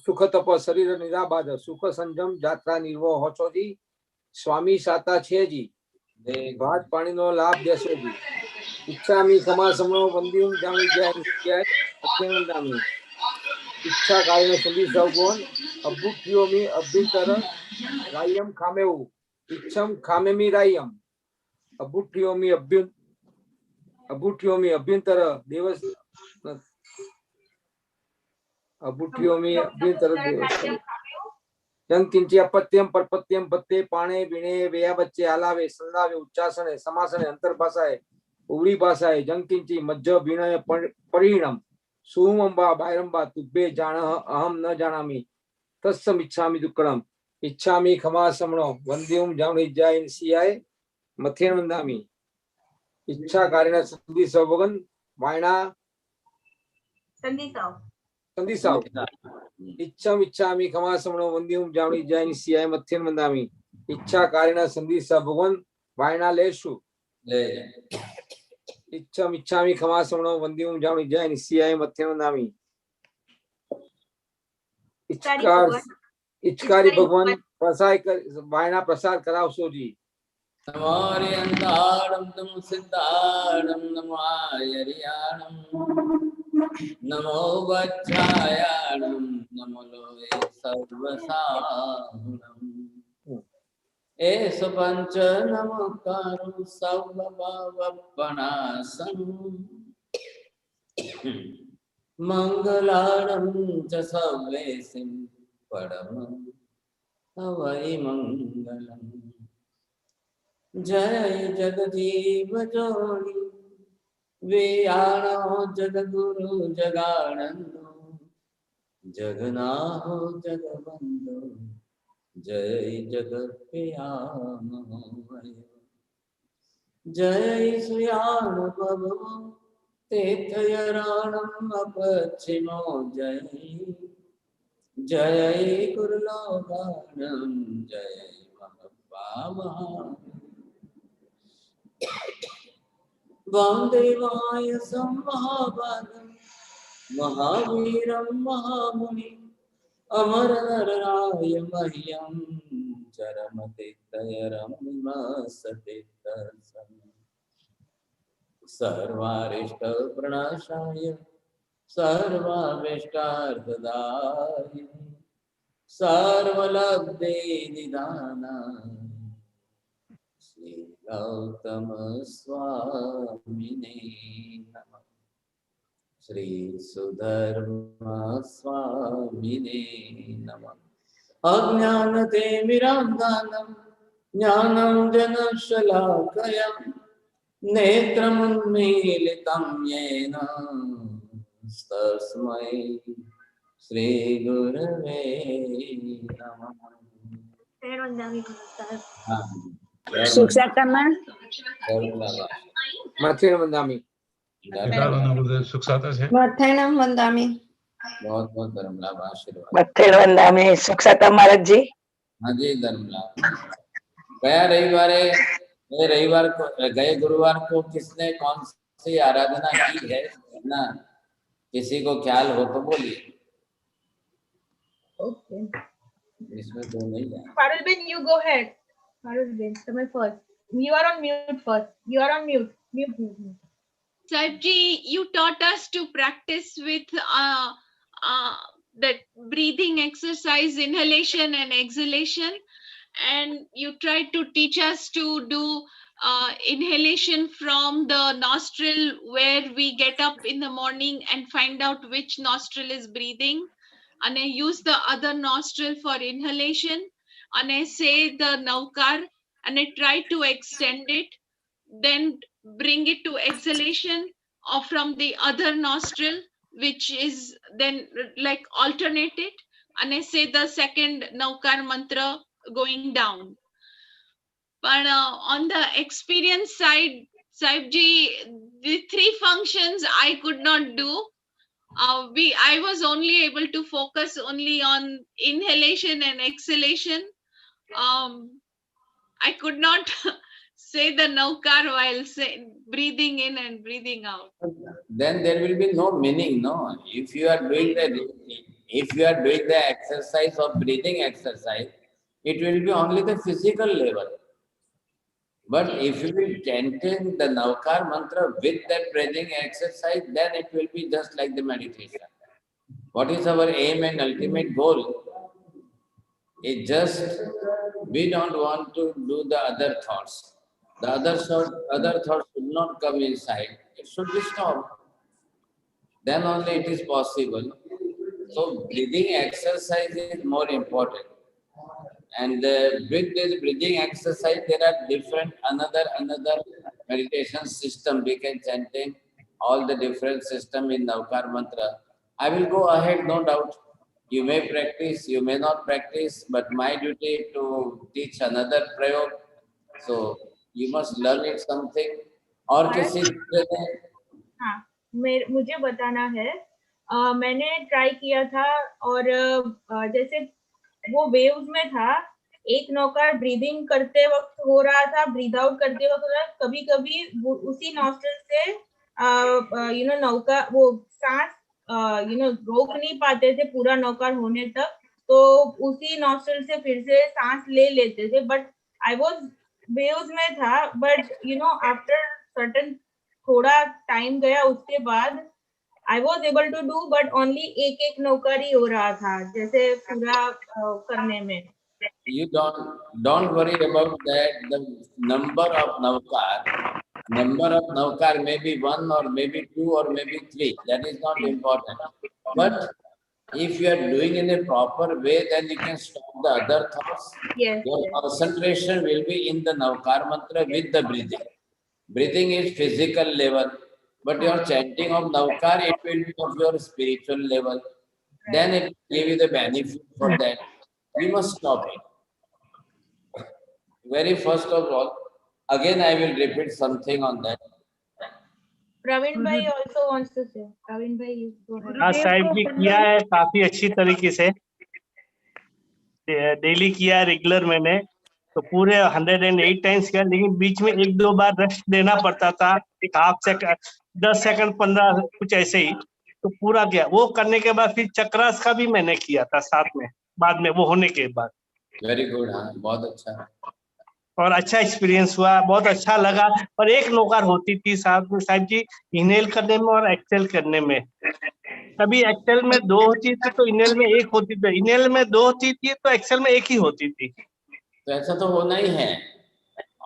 सुख तप शरीर निराबाद सुख संजम जात्रा निर्वो होचो जी स्वामी साता छे जी भात पानी नो लाभ देशो जी इच्छा मी क्षमा समणो वंदियुम जामी जय जय अत्यंत नामी इच्छा कायनो संधि सगुण अबुठियो मी अभ्यंतर रायम खामेऊ इच्छम खामेमी रायम अबुठियो मी अभ्यंतर देवस अबुठियो मी अभ्यंतर देवस किंची अपत्यम परपत्यम पत्ते पाणे बिणे वेया बच्चे आलावे संदावे उच्चासने समासने अंतर्भाषाए उड़ी भाषाए किंची मज्ज बिणय परिणम सुमंबा बायरंबा तुब्बे जान अहम न जानामि तत्सम इच्छामि दुक्कड़म इच्छामि क्षमा समणो वंद्युम जामि जय सियाय मथेन वंदामि इच्छा कारिण संधि सवगन वायना संधि साव इच्छम इच्छामि क्षमा समणो वंद्युम जामि जय सियाय मथेन वंदामि इच्छा कारिण संधि सवगन वायना लेशु ले इच्छम इच्छामि क्षमा समणो वंद्युम जामि जय सियाय मथेन वंदामि इच्छकारी भगवान प्रसाद कर वायना प्रसाद करावशो जी नमोरि अंतारम तुम सिद्धारम नमो आयरियाणम नमो वज्रायाणम नमो लोहे सर्वसाहुणम एष पंच नमकारो सर्वभावपणासं मंगलारं च सर्वेसिं परमं हवै मंगलम् जय जगजीव जोनि वियाणो जगद्गुरु जगानंदो जगन्नाथो जगवंदो जय जगत्प्रियामय जय श्रीयाण प्रभु तीर्थयराणम अपचिमो जय जय गुरुलोकानम जय महाभामा वामदेवाय संमहाभागं महावीरं महामुनि अमरनराय मह्यं चरमतीर्थयरमसतीर्थं सर्वारिष्टप्रणाशाय सर्वाभीष्टार्थदाय सर्वलब्धेनिधानाय श्री गौतम स्वामिने नमः श्री सुधर्मा स्वामिने नमः अज्ञानतिमिरान्धनं ज्ञानं जनशलाकया नेत्रमुन्मीलितं येन तस्मै श्रीगुरवे नमः। सुखसाता मां मथेन वंदामि सुखसाता से मथेनम वंदामि बहुत बहुत धर्मलाभ आशीर्वाद मथेन वंदामि सुखसाता महाराज जी। हाँ जी धर्मलाभ। गए गुरुवार को किसने कौन सी आराधना की है ना, किसी को ख्याल हो तो बोलिए। Okay. इसमें तो नहीं है। Parulben, you go ahead. Parulben, come first. You are on mute first. You are on mute. Mute. Sahibji, you taught us to practice with that breathing exercise, inhalation and exhalation, and you tried to teach us to do inhalation from the nostril where we get up in the morning and find out which nostril is breathing, and I use the other nostril for inhalation, and I say the naukar and I try to extend it, then bring it to exhalation or from the other nostril, which is then like alternated, and I say the second naukar mantra going down. But on the experience side, Sahibji, the three functions I could not do. I was only able to focus only on inhalation and exhalation. I could not say the naukar while breathing in and breathing out. Then there will be no meaning, no. If you are doing the If you are doing the exercise of breathing exercise, it will be only the physical level. But if you will chanting the Navkar mantra with that breathing exercise, then it will be just like the meditation. What is our aim and ultimate goal? It just, we don't want to do the other thoughts. The other thoughts should not come inside. It should be stopped. Then only it is possible. So breathing exercise is more important. And with this breathing exercise, there are different another meditation system. We can chanting all the different system in Navkar mantra. I will go ahead, no doubt. You may practice, you may not practice, but my duty to teach another prayog. So you must learn it something. और किसी दूसरे ने हाँ, मुझे बताना है। मैंने try किया था और जैसे वो वेव्स में था, एक नौकार ब्रीदिंग करते वक्त हो रहा था, ब्रीद आउट करते वक्त हो रहा था, कभी कभी उसी नॉस्ट्रल से नौका वो सांस रोक नहीं पाते थे पूरा नौकार होने तक, तो उसी नॉस्ट्रल से फिर से सांस ले लेते थे। बट आई वाज वेव्स में था, बट आफ्टर सर्टेन थोड़ा टाइम गया उसके बाद I was able to do, but only एक नौकर ही हो रहा था, जैसे पूरा करने में। You don't worry about that. The number of navkar may be 1 or maybe 2 or maybe 3. That is not important. But if you are doing in a proper way, then you can stop the other thoughts. Yes. Your concentration will be in the navkar mantra with the breathing. Breathing is physical level, but your chanting of navkar, it will be of your spiritual level. Then it will give you the benefit for that. You must stop it. Very first of all, again I will repeat something on that. Praveen bhai also wants to say. Praveen bhai, you go ahead. हाँ साहिब जी किया है काफी अच्छी तरीके से, daily किया regular मैंने, तो पूरे 108 टाइम्स किया, लेकिन बीच में 1-2 बार रेस्ट देना पड़ता था, एक हाफ सेकंड 10 सेकंड 15 कुछ ऐसे ही, तो पूरा किया। वो करने के बाद फिर चक्रास का भी मैंने किया था साथ में, बाद में वो होने के बाद। वेरी गुड, हाँ बहुत अच्छा, और अच्छा एक्सपीरियंस हुआ, बहुत अच्छा लगा। और एक नौकार होती थी साहब जी, इनहेल करने में और एक्सेल करने में। कभी एक्सेल में 2 होती थी तो इनहेल में 1 होती थी, इनहेल में 2 होती थी तो एक्सेल में 1 ही होती थी। तो ऐसा तो होना ही है।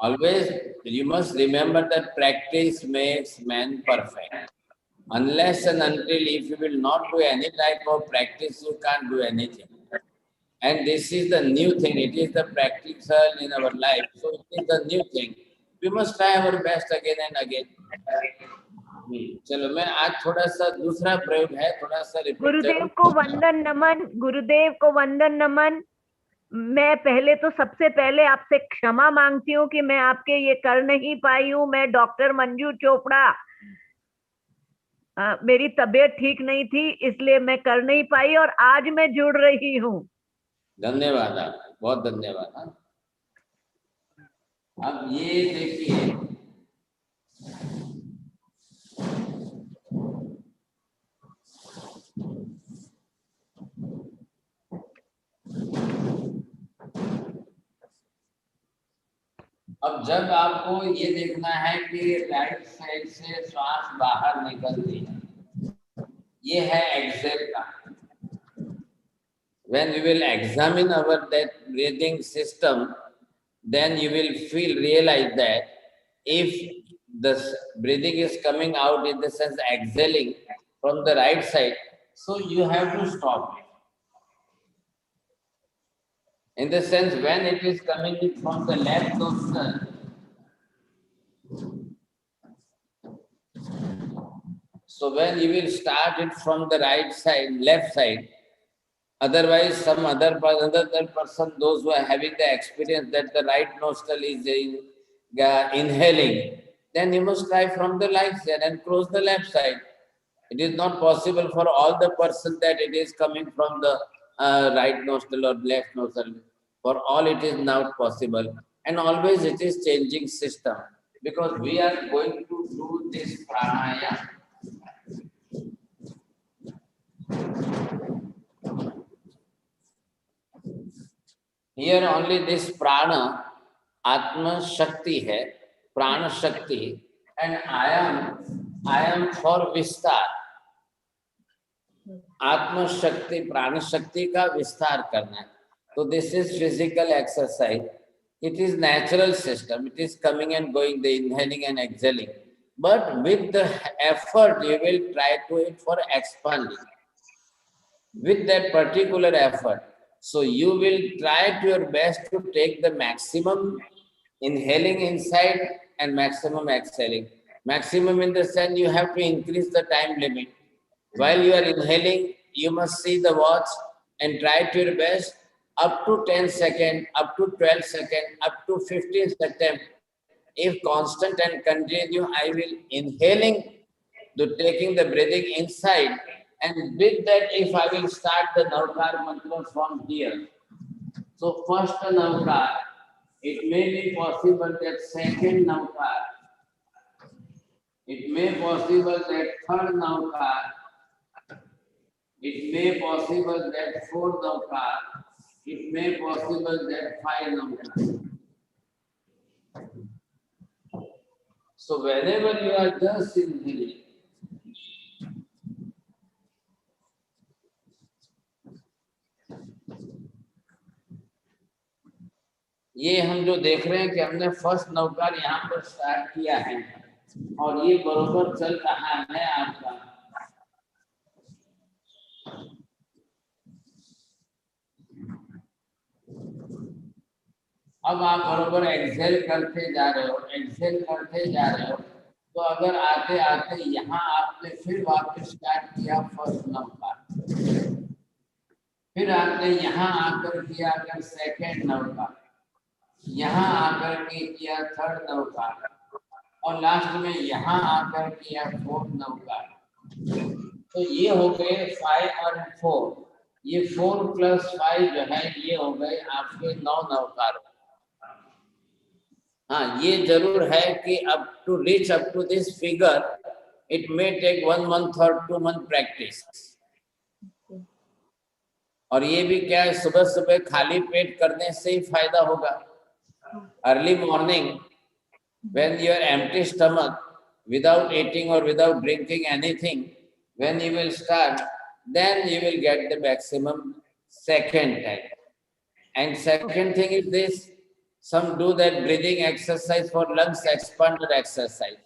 Always you must remember that practice makes man perfect. Unless and until if you will not do any type of practice, you can't do anything. And this is the new thing. It is the practical in our life. So it is the new thing. We must try our best again and again. चलो मैं आज थोड़ा सा दूसरा प्रयोग है, थोड़ा सा रिपीट गुरुदेव को वंदन नमन, गुरुदेव को वंदन नमन। मैं पहले तो सबसे पहले आपसे क्षमा मांगती हूँ कि मैं आपके ये कर नहीं पाई हूँ। मैं डॉक्टर मंजू चोपड़ा, मेरी तबीयत ठीक नहीं थी इसलिए मैं कर नहीं पाई और आज मैं जुड़ रही हूँ। धन्यवाद, आप बहुत धन्यवाद। अब ये देखिए, अब जब आपको ये देखना है कि राइट साइड से श्वास बाहर निकलती है, ये है एक्सेल का। When we will examine our that breathing system, then you will realize that if the breathing is coming out in the sense exhaling from the right side, so you have to stop it. In the sense when it is coming from the left nostril, so when you will start it from the right side, left side, otherwise some other person, those who are having the experience that the right nostril is inhaling, then you must try from the right side and close the left side. It is not possible for all the person that it is coming from the right nostril or left nostril. For all it is not possible. And always it is changing system. Because we are going to do this pranayama. Here only this prana, Atma Shakti hai, prana Shakti, and I am for Vistar. Atma Shakti, prana Shakti ka Vistar karna hai. So this is physical exercise. It is natural system. It is coming and going, the inhaling and exhaling. But with the effort, you will try to it for expanding. With that particular effort. So you will try to your best to take the maximum inhaling inside and maximum exhaling. Maximum in the sense you have to increase the time limit. While you are inhaling, you must see the watch and try to your best up to 10 seconds, up to 12 seconds, up to 15 seconds. If constant and continue, I will inhaling to taking the breathing inside, and with that, if I will start the Navkar mantra from here. So first Navkar, it may be possible that second Navkar, it may possible that third Navkar, it may possible that fourth Navkar, it may possible that five Navkar. So whenever you are just inhaling, ये हम जो देख रहे हैं कि हमने first Navkar यहाँ पर स्टार्ट किया है और ये बरोबर चल रहा है आपका। अब आप बरोबर एक्सेल करते जा रहे हो, एक्सेल करते जा रहे हो, तो अगर आते आते यहाँ आपने फिर वापस स्टार्ट किया फर्स्ट नवकार, फिर आपने यहाँ आकर किया अगर सेकेंड नवकार, यहाँ आकर के किया थर्ड नवकार और लास्ट में यहाँ आकर किया फोर्थ नवकार, तो ये हो गए 5 और 4, ये 4 + 5 जो है ये हो गए आपके 9 नवकार। हाँ, ये जरूर है कि अब to reach up to this figure it may take 1 month और 2 month प्रैक्टिस। और ये भी क्या है, सुबह सुबह खाली पेट करने से ही फायदा होगा। Early morning, when you are empty stomach, without eating or without drinking anything, when you will start, then you will get the maximum second time. And second thing is this, some do that breathing exercise for lungs expander exercise.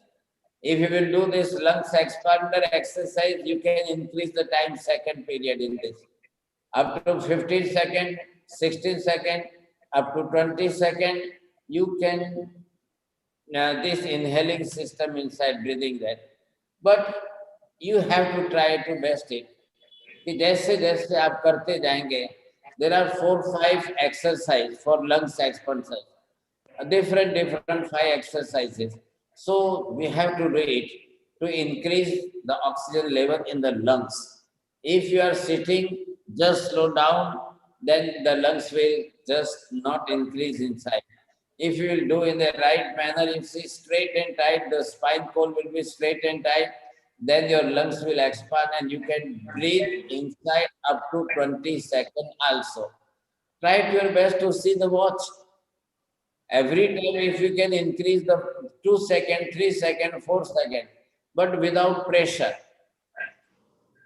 If you will do this lungs expander exercise, you can increase the time second period in this. Up to 15 seconds, 16 seconds, up to 20 seconds, you can this inhaling system inside breathing that. But you have to try to best it. कि जैसे जैसे आप करते जाएंगे, there are 4-5 exercises for lungs expansion, different 5 exercises. So we have to do it to increase the oxygen level in the lungs. If you are sitting, just slow down, then the lungs will just not increase inside. If you will do in the right manner, if it's straight and tight, the spine cord will be straight and tight, then your lungs will expand and you can breathe inside up to 20 seconds also. Try your best to see the watch. Every time if you can increase the 2 seconds, 3 seconds, 4 seconds, but without pressure.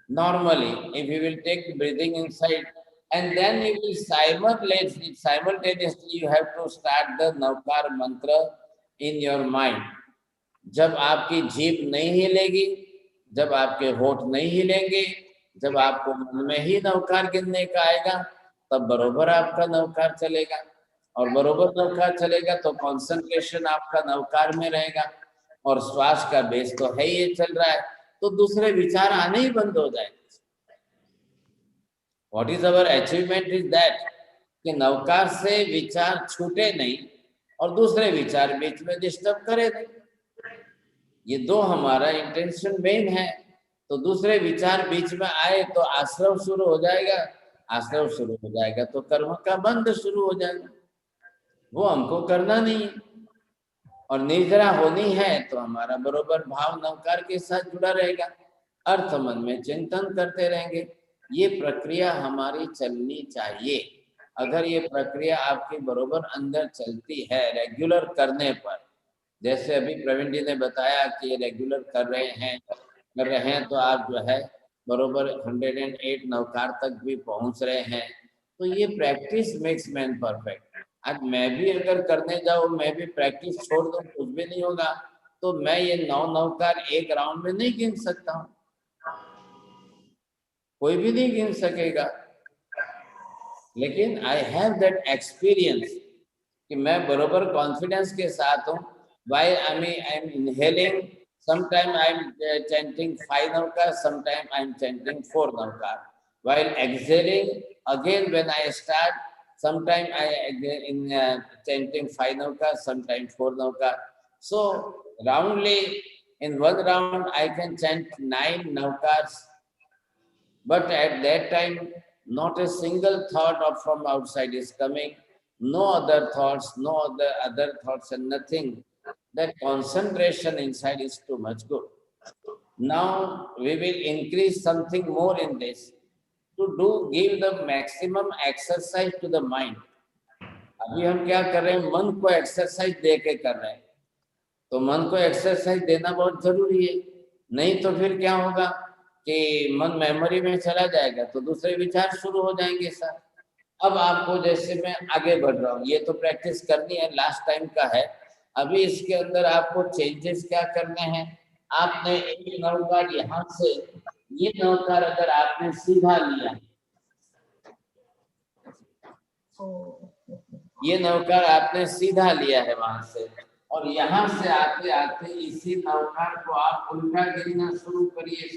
Normally, if you will take breathing inside, and then you will simultaneously you have to start the Navkar mantra in your mind. जब आपकी जीभ नहीं हिलेगी, जब आपके होठ नहीं हिलेंगे, जब आपको मन में ही नवकार गिनने का आएगा, तब बरोबर आपका नवकार चलेगा। और बरोबर नवकार चलेगा तो कंसंट्रेशन आपका नवकार में रहेगा और श्वास का बेस तो है ये चल रहा है, तो दूसरे विचार आने ही बंद हो जाएंगे। What is our achievement is that कि नवकार से विचार छूटे नहीं और दूसरे विचार बीच में डिस्टर्ब करे नहीं। ये दो हमारा इंटेंशन मेन है। तो दूसरे विचार बीच में आए तो आश्रव शुरू हो जाएगा, आश्रव शुरू हो जाएगा तो कर्म का बंध शुरू हो जाएगा, वो हमको करना नहीं है। और निर्जरा होनी है तो हमारा बरोबर भाव नवकार के साथ जुड़ा रहेगा, अर्थ मन में चिंतन करते रहेंगे। ये प्रक्रिया हमारी चलनी चाहिए। अगर ये प्रक्रिया आपकी बरोबर अंदर चलती है रेगुलर करने पर, जैसे अभी प्रवीण जी ने बताया कि ये रेगुलर कर रहे हैं तो आप जो है बरोबर 108 नवकार तक भी पहुंच रहे हैं। तो ये प्रैक्टिस मेक्स मैन परफेक्ट। आज मैं भी अगर करने जाऊं, मैं भी प्रैक्टिस छोड़ दूं, कुछ भी नहीं होगा, तो मैं ये 9 नवकार एक राउंड में नहीं गिन सकता हूँ, कोई भी नहीं गिन सकेगा। लेकिन आई हैव दैट एक्सपीरियंस कि मैं बरोबर कॉन्फिडेंस के साथ हूँ। While I am inhaling, sometime I am chanting 5 navkar, sometime I am chanting 4 navkar. While exhaling, again when I start, sometime I in chanting 5 navkar, sometime 4 navkar. So roundly in one round I can chant 9 navkars, but at that time not a single thought of from outside is coming, no other thoughts, no other thoughts and nothing. That concentration inside is too much good. Now we will increase something more in this to give the maximum exercise to the mind. अभी हम क्या कर रहे हैं, मन को exercise दे के कर रहे हैं। तो मन को एक्सरसाइज देना बहुत जरूरी है, नहीं तो फिर क्या होगा कि मन मेमोरी में चला जाएगा तो दूसरे विचार शुरू हो जाएंगे सर। अब आपको जैसे मैं आगे बढ़ रहा हूँ, ये तो प्रैक्टिस करनी है, लास्ट टाइम का है। अभी इसके अंदर आपको चेंजेस क्या करने हैं, आपने एक नवकार यहाँ से, ये नवकार अगर आपने सीधा लिया, ये नवकार आपने सीधा लिया है वहां से, और यहाँ से आते आते इसी नवकार को आप उल्टा गिनना शुरू करिए।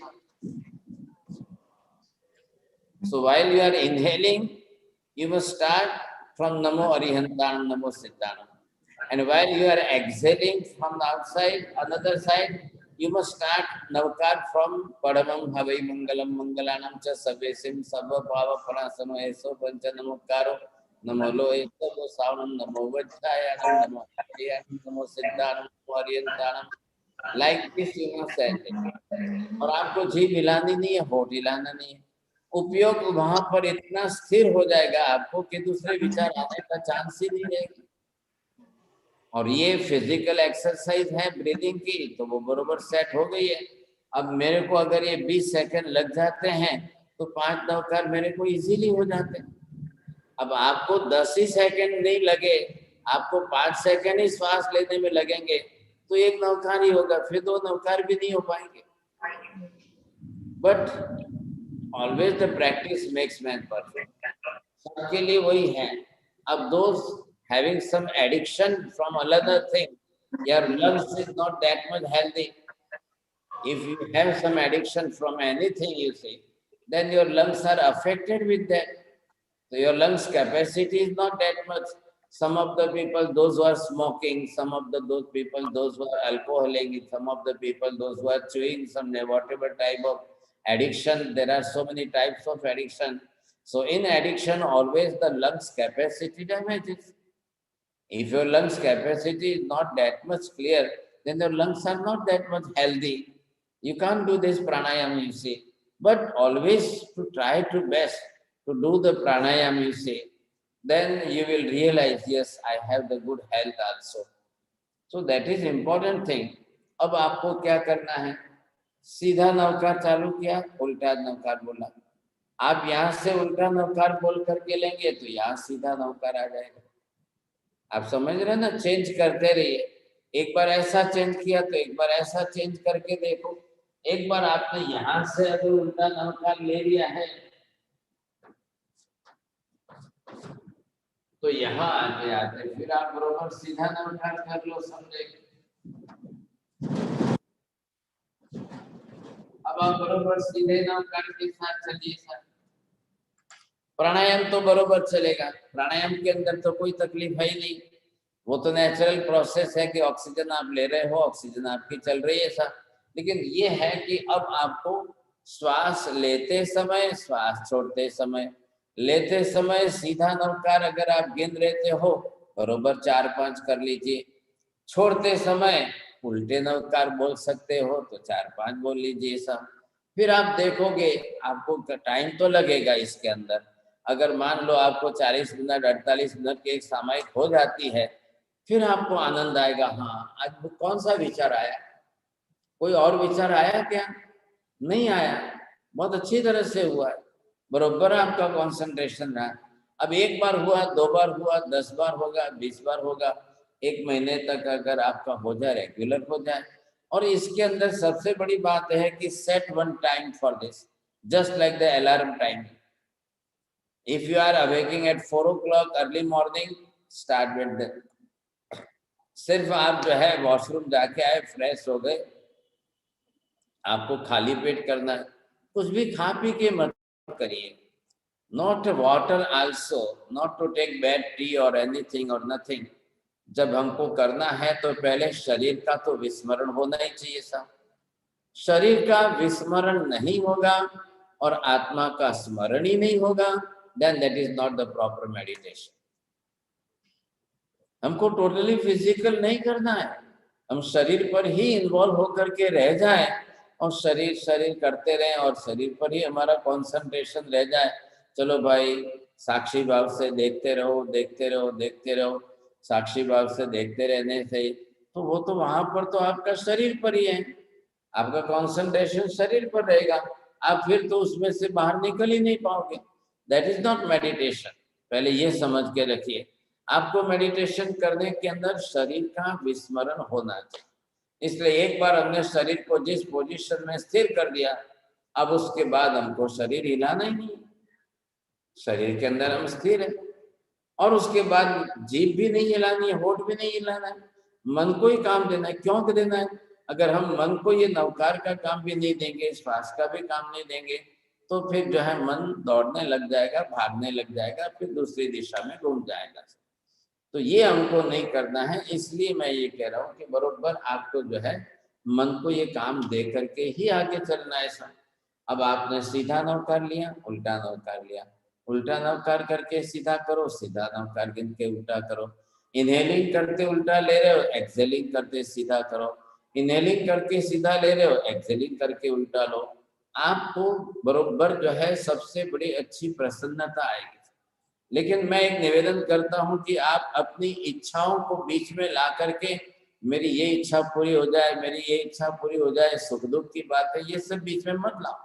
So while you are inhaling, you must start from Namo Arihantanam, Namo Siddhanam. And while you are exhaling from the outside, another side, you must start Navkar from Padamam Havai Mangalam Mangalanam Cha Savesim Sabha Bhava Pranasano Eso Pancha Namokaro Namo Lo Eso Savanam Namo Vajjayanam Namo Hariyanam Namo Siddhanam Namo Arihantanam. Like this you must say it. और आपको जीभ हिलानी नहीं है, होठ हिलाना नहीं है। उपयोग वहां पर इतना स्थिर हो जाएगा आपको कि दूसरे विचार आने का चांस ही नहीं रहेगा। और ये फिजिकल एक्सरसाइज है ब्रीदिंग की, तो वो बरोबर सेट हो गई है। अब मेरे को अगर ये 20 सेकंड लग जाते हैं तो 5 नवकार मेरे को इजीली हो जाते हैं। अब आपको 10 ही सेकंड नहीं लगे, आपको 5 सेकंड ही श्वास लेने में लगेंगे तो 1 नवकार ही होगा, फिर 2 नवकार भी नहीं हो पाएंगे। But always the practice makes man perfect. सबके लिए वही है। अब दोस्त having some addiction from another thing, your lungs is not that much healthy. If you have some addiction from anything, you see, then your lungs are affected with that. So your lungs capacity is not that much. Some of the people, those who are smoking, some of those people, those who are alcoholic, some of the people, those who are chewing some whatever type of addiction, there are so many types of addiction. So in addiction, always the lungs capacity damages. If your lungs capacity is not that much clear, then your lungs are not that much healthy. You can't do this pranayama, you see. But always to try to best to do the pranayama, you see. Then you will realize, yes, I have the good health also. So that is important thing. अब आपको क्या करना है, सीधा नवकार चालू किया, उल्टा नवकार बोला। आप यहाँ से उल्टा नवकार बोल करके लेंगे तो यहाँ सीधा नवकार आ जाएगा। आप समझ रहे ना, चेंज करते रहिए। एक बार ऐसा चेंज किया तो एक बार ऐसा चेंज करके देखो। एक बार आपने यहाँ से अगर उल्टा नवकार ले लिया है तो यहाँ आते आते फिर आप बरोबर सीधा नवकार कर लो, समझे। अब आप बरोबर सीधे नवकार के साथ चलिए सर। प्राणायाम तो बरोबर चलेगा, प्राणायाम के अंदर तो कोई तकलीफ है ही नहीं, वो तो नेचुरल प्रोसेस है कि ऑक्सीजन आप ले रहे हो, ऑक्सीजन आपकी चल रही है सर। लेकिन ये है कि अब आपको श्वास लेते समय, श्वास छोड़ते समय, लेते समय सीधा नवकार अगर आप गिन लेते हो बरोबर 4-5 कर लीजिए, छोड़ते समय उल्टे नवकार बोल सकते हो तो 4-5 बोल लीजिए सर। फिर आप देखोगे आपको टाइम तो लगेगा इसके अंदर, अगर मान लो आपको 40 मिनट 48 मिनट की एक सामायिक हो जाती है, फिर आपको आनंद आएगा। हाँ, आज कौन सा विचार आया, कोई और विचार आया क्या? नहीं आया, बहुत अच्छी तरह से हुआ है, बरोबर आपका कंसंट्रेशन रहा। अब एक बार हुआ, 2 बार हुआ, 10 बार होगा, 20 बार होगा, 1 महीने तक अगर आपका हो जाए, रेगुलर हो जाए। और इसके अंदर सबसे बड़ी बात है कि set one time for this, just like the alarm time. If you are awaking at 4 o'clock early morning, start with that. सिर्फ आप जो है वॉशरूम जाके आए, फ्रेश हो गए, आपको खाली पेट करना है, कुछ भी खा पी के मत करिए। Not water also, not to take bad tea और एनीथिंग और नथिंग। जब हमको करना है तो पहले शरीर का तो विस्मरण होना ही चाहिए साहब। शरीर का विस्मरण नहीं होगा और आत्मा का स्मरण ही नहीं होगा, then that is not the proper meditation। हमको टोटली फिजिकल नहीं करना है, हम शरीर पर ही इन्वॉल्व होकर के रह जाए और शरीर शरीर करते रहें और शरीर पर ही हमारा कंसंट्रेशन रह जाए। चलो भाई, साक्षी भाव से देखते रहो, देखते रहो, देखते रहो। साक्षी भाव से देखते रहने से तो वो तो वहां पर तो आपका शरीर पर ही है, आपका कंसंट्रेशन शरीर पर रहेगा, आप फिर तो उसमें से बाहर निकल ही नहीं पाओगे। That is not meditation. पहले ये समझ के रखिए, आपको मेडिटेशन करने के अंदर शरीर का विस्मरण होना चाहिए। इसलिए एक बार हमने शरीर को जिस पोजीशन में स्थिर कर दिया, अब उसके बाद हमको शरीर हिलाना ही नहीं, शरीर के अंदर हम स्थिर है। और उसके बाद जीभ भी नहीं हिलानी है, होठ भी नहीं हिलाना है, मन को ही काम देना है। क्यों देना है? अगर हम मन को ये नवकार का काम भी नहीं देंगे, श्वास का भी काम नहीं देंगे, तो फिर जो है मन दौड़ने लग जाएगा, भागने लग जाएगा, फिर दूसरी दिशा में घूम जाएगा। तो ये हमको नहीं करना है। इसलिए मैं ये कह रहा हूँ कि बरोबर आपको जो है मन को ये काम दे करके ही आगे चलना है सर। अब आपने सीधा नवकार लिया, उल्टा नवकार लिया, उल्टा नवकार करके सीधा करो, सीधा नवकार गिन के उल्टा करो। इनहेलिंग करते उल्टा ले रहे हो, एक्सेलिंग करते सीधा करो। इनहेलिंग करके सीधा ले रहे हो, एक्सेलिंग करके उल्टा लो। आपको बरोबर जो है सबसे बड़ी अच्छी प्रसन्नता आएगी। लेकिन मैं एक निवेदन करता हूं कि आप अपनी इच्छाओं को बीच में ला करके, मेरी ये इच्छा पूरी हो जाए, मेरी ये इच्छा पूरी हो जाए, सुख दुख की बात है, ये सब बीच में मत लाओ।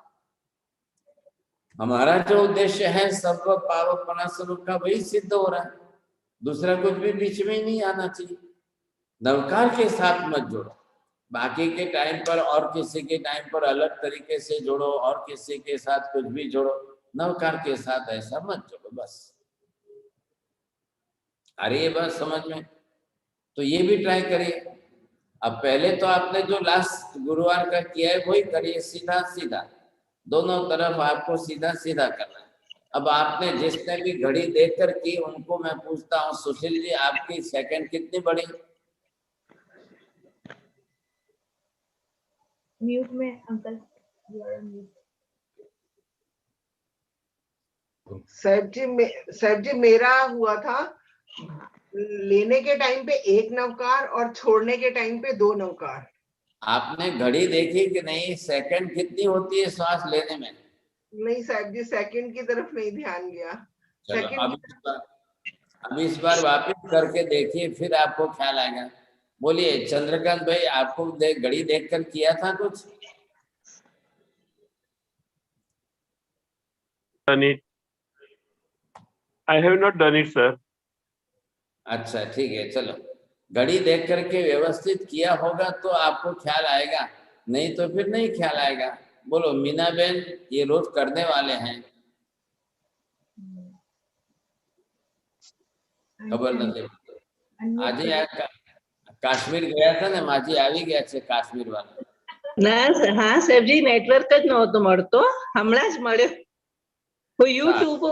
हमारा जो उद्देश्य है सर्व पावक स्वरूप का, वही सिद्ध हो रहा है, दूसरा कुछ भी बीच में ही नहीं आना चाहिए। नवकार के साथ मत जोड़ो, बाकी के टाइम पर और किसी के टाइम पर अलग तरीके से जोड़ो, और किसी के साथ कुछ भी जोड़ो, नवकार के साथ ऐसा मत जोड़ो। बस अरे ये बात समझ में, तो ये भी ट्राई करिए। अब पहले तो आपने जो लास्ट गुरुवार का किया है वही करिए, सीधा सीधा, दोनों तरफ आपको सीधा सीधा करना है। अब आपने जिसने भी घड़ी देखकर की, उनको मैं पूछता हूँ, सुशील जी आपकी सेकंड कितनी बड़ी? म्यूट में अंकल, साहब जी मेरा हुआ था लेने के टाइम पे 1 नवकार और छोड़ने के टाइम पे 2 नवकार। आपने घड़ी देखी कि नहीं, सेकंड कितनी होती है श्वास लेने में? नहीं साहब जी, सेकंड की तरफ नहीं ध्यान गया। अब इस बार वापस करके देखिए, फिर आपको ख्याल आएगा। बोलिए चंद्रकांत भाई, आपको घड़ी देखकर किया था कुछ? I have not done it, sir. अच्छा ठीक है, चलो घड़ी देख करके व्यवस्थित किया होगा तो आपको ख्याल आएगा, नहीं तो फिर नहीं ख्याल आएगा। बोलो मीना बहन, ये रोज करने वाले हैं, खबर नहीं। आज ही काश्मीर गया था ने, माझी આવી ગયા છે કાશ્મીર વાળા। ના હા સાહેબજી, નેટવર્ક જ નહોતું મળતો, હમણાં જ મળ્યો। હું યુટ્યુબ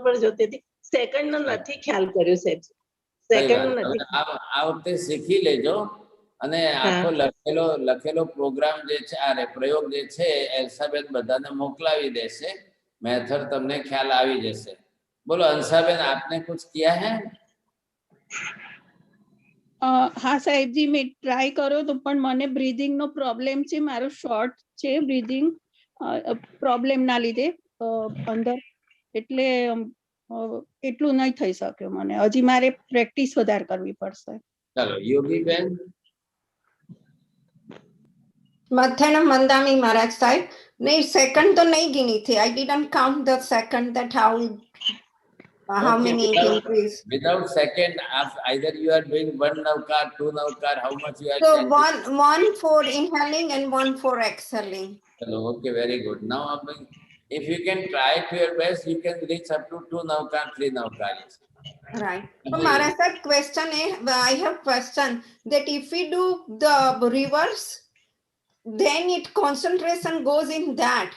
પર જોતી હતી, સેકન્ડ નો નથી ખ્યાલ કર્યો સાહેબ, સેકન્ડ નો નથી। આ વખતે શીખી લેજો, અને આખો લખેલો પ્રોગ્રામ જે છે, આ પ્રયોગ જે છે એલ્સાબેન બધાને મોકલાવી દેશે, મેથડ તમને ખ્યાલ આવી જશે। બોલો અંશાબેન, आपने कुछ किया है? હા સાહેબજી, મેં ટ્રાય કર્યો તો, પણ મને બ્રીધિંગ નો પ્રોબ્લેમ છે, મારો શોર્ટ છે બ્રીધિંગ પ્રોબ્લેમ ના લીધે, અંદર એટલે એટલું નહીં થઈ શક્યું મને. હજી મારે પ્રેક્ટિસ વધારે કરવી પડશે. चलो योगी बहन. Mathanam Mandami Maharaj side. नहीं second तो नहीं गिनी थी. I didn't count the second that how many increase. Without second, either you are doing 1 navkar, 2 navkar, how much you are So chanting? one for inhaling and one for exhaling. Hello, okay, very good. Now if you can try to your best, you can reach up to 2 navkar, 3 navkar. Right. So Maharaj sir, question I have question that if we do the reverse, then it concentration goes in that.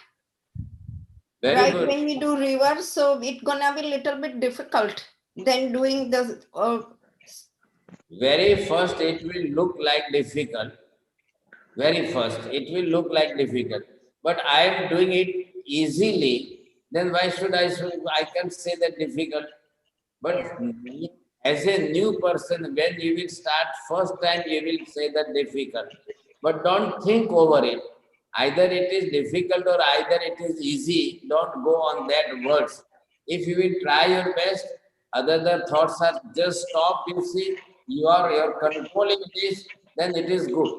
Very Right, good. when we do reverse, so it gonna be little bit difficult than doing the Very first, it will look like difficult. Very first, it will look like difficult. But I am doing it easily. Then why should I can say that difficult? But as a new person, when you will start first time, you will say that difficult. But don't think over it. Either it is difficult or either it is easy. Don't go on that words. If you will try your best, other thoughts are just stop. You see, you are controlling this, then it is good.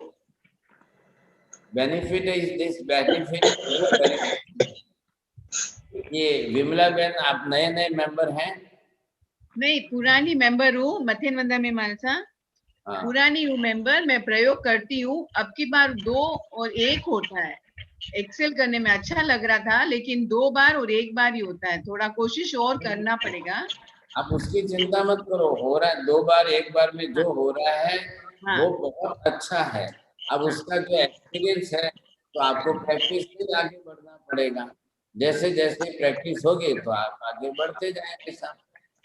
Benefit is this benefit. ये विमला बहन, आप नए member हैं? नहीं, पुरानी member हूँ. मथेन वंदा में मानसा पुरानी हूँ मेंबर. मैं प्रयोग करती हूँ. अब की बार 2 और 1 होता है. एक्सेल करने में अच्छा लग रहा था, लेकिन 2 बार और 1 बार ही होता है. थोड़ा कोशिश और करना पड़ेगा. आप उसकी चिंता मत करो. हो रहा है 2 बार 1 बार में जो हो रहा है वो बहुत अच्छा है. अब उसका जो एक्सपीरियंस है तो आपको प्रैक्टिस से आगे बढ़ना पड़ेगा. जैसे जैसे प्रैक्टिस होगी तो आप आगे बढ़ते जाएंगे साहब.